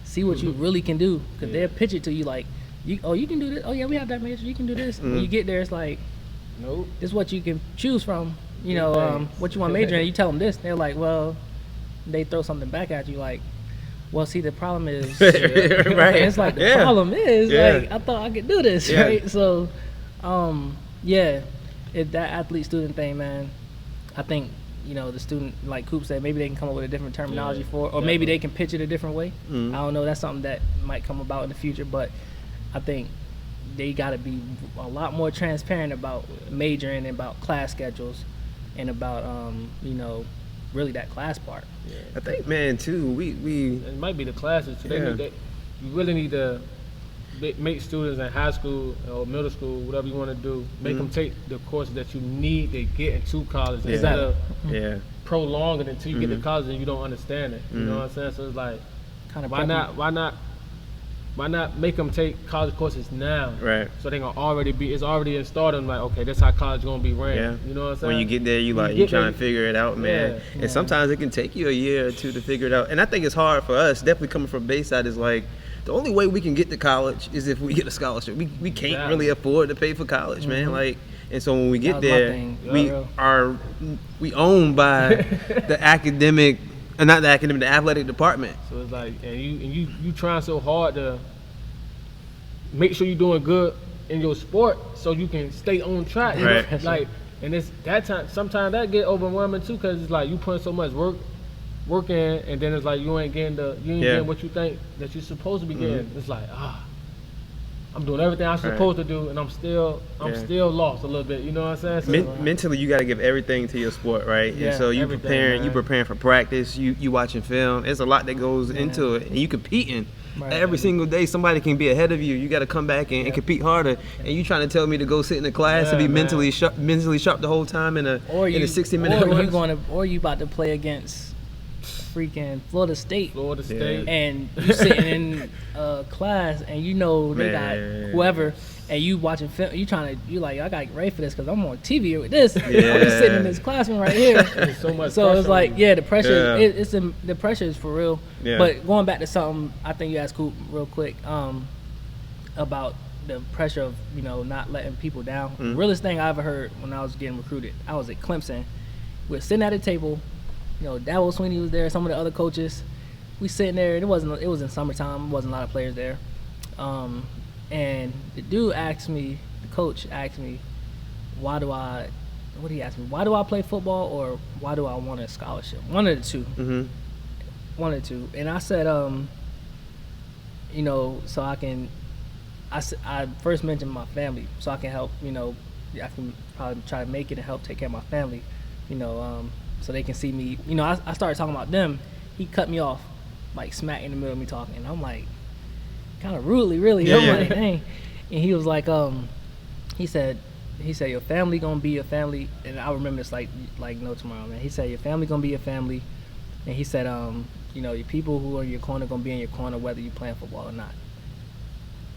see what you really can do. Because they'll pitch it to you like, you can do this. Oh, yeah, we have that major. You can do this. When you get there, it's like, nope. This is what you can choose from. What you want to major in. You tell them this. They're like, well, they throw something back at you like, well, see, the problem is, it's like the problem is, like, I thought I could do this, right? So, that athlete-student thing, man, I think, the student, like Coop said, maybe they can come up with a different terminology for it, or maybe they can pitch it a different way. I don't know. That's something that might come about in the future, but I think they got to be a lot more transparent about majoring and about class schedules and about, really that class part. I think, man, too, we it might be the classes too. You really need to make students in high school or middle school, whatever you want to do, make them take the courses that you need to get into college instead of prolonging it until you get to college and you don't understand it. You know what I'm saying? So it's like, why not make them take college courses now? Right. So they gonna it's already installed in like, okay, that's how college gonna be ran. Yeah. You know what I'm saying? When you get there, you trying to figure it out, man. Yeah. And sometimes it can take you a year or two to figure it out. And I think it's hard for us, definitely coming from Bayside, is like, the only way we can get to college is if we get a scholarship. We can't really afford to pay for college, man. Like, and so when we get there, we owned by the academic. Not the academic, the athletic department. So it's like, and you trying so hard to make sure you're doing good in your sport so you can stay on track. Right. Like, and it's that time. Sometimes that get overwhelming too, because it's like you putting so much work in, and then it's like you ain't getting what you think that you're supposed to be getting. It's like I'm doing everything I'm supposed to do, and I'm still lost a little bit. You know what I'm saying? So mentally, you got to give everything to your sport, right? Yeah, and so you preparing for practice. You watching film. There's a lot that goes into it, and you competing. Every single day, somebody can be ahead of you. You got to come back and compete harder. And you trying to tell me to go sit in the class and be mentally sharp the whole time in a 60-minute run? Or you about to play against freaking Florida State, and you sitting in class and they got whoever and you watching film, you like, I gotta get ready for this because I'm on TV with this. I'm just sitting in this classroom right here. There's so much. So it's like, the pressure. Yeah. The pressure is for real. Yeah. But going back to something, I think you asked Coop real quick about the pressure of not letting people down. The realest thing I ever heard when I was getting recruited, I was at Clemson. We were sitting at a table. Dabo Sweeney was there. Some of the other coaches. We sitting there. It was in summertime. There wasn't a lot of players there. And the dude asked me, the coach asked me, what did he ask me? Why do I play football, or why do I want a scholarship? One of the two. One of the two. And I said, so I can. I first mentioned my family, so I can help. I can probably try to make it and help take care of my family. So they can see me. I started talking about them. He cut me off, like smack in the middle of me talking. And I'm like, kind of rudely, really. I'm like, dang. And he was like, he said, your family gonna be your family. And I remember this like no tomorrow, man. He said, your family gonna be your family. And he said, your people who are in your corner gonna be in your corner whether you playing football or not.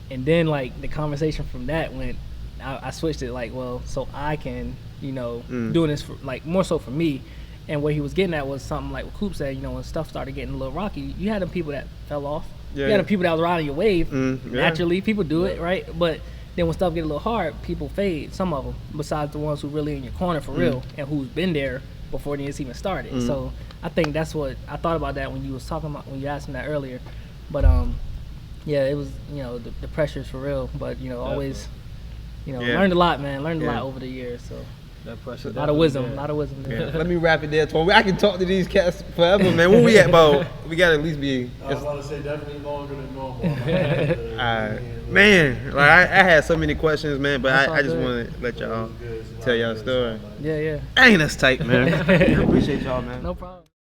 And then like the conversation from that went, I switched it like, well, so I can, doing this for, like more so for me. And what he was getting at was something like what Coop said, when stuff started getting a little rocky, you had them people that fell off. You had the people that was riding your wave. Naturally, people do it, right? But then when stuff get a little hard, people fade, some of them, besides the ones who really in your corner for real and who's been there before it's even started. So I think that's what I thought about that when you was talking about, when you asked me that earlier. But it was, the pressure's for real. But, always, learned a lot, man. Learned a lot over the years. So that pressure, a lot of wisdom. Yeah. Let me wrap it there, Tony. I can talk to these cats forever, man. Where we at, Bo? We got to at least be. I was about to say definitely longer than normal. Man, like I had so many questions, man, but I just want to let y'all tell y'all story. Yeah. Ain't us tight, man. I appreciate y'all, man. No problem.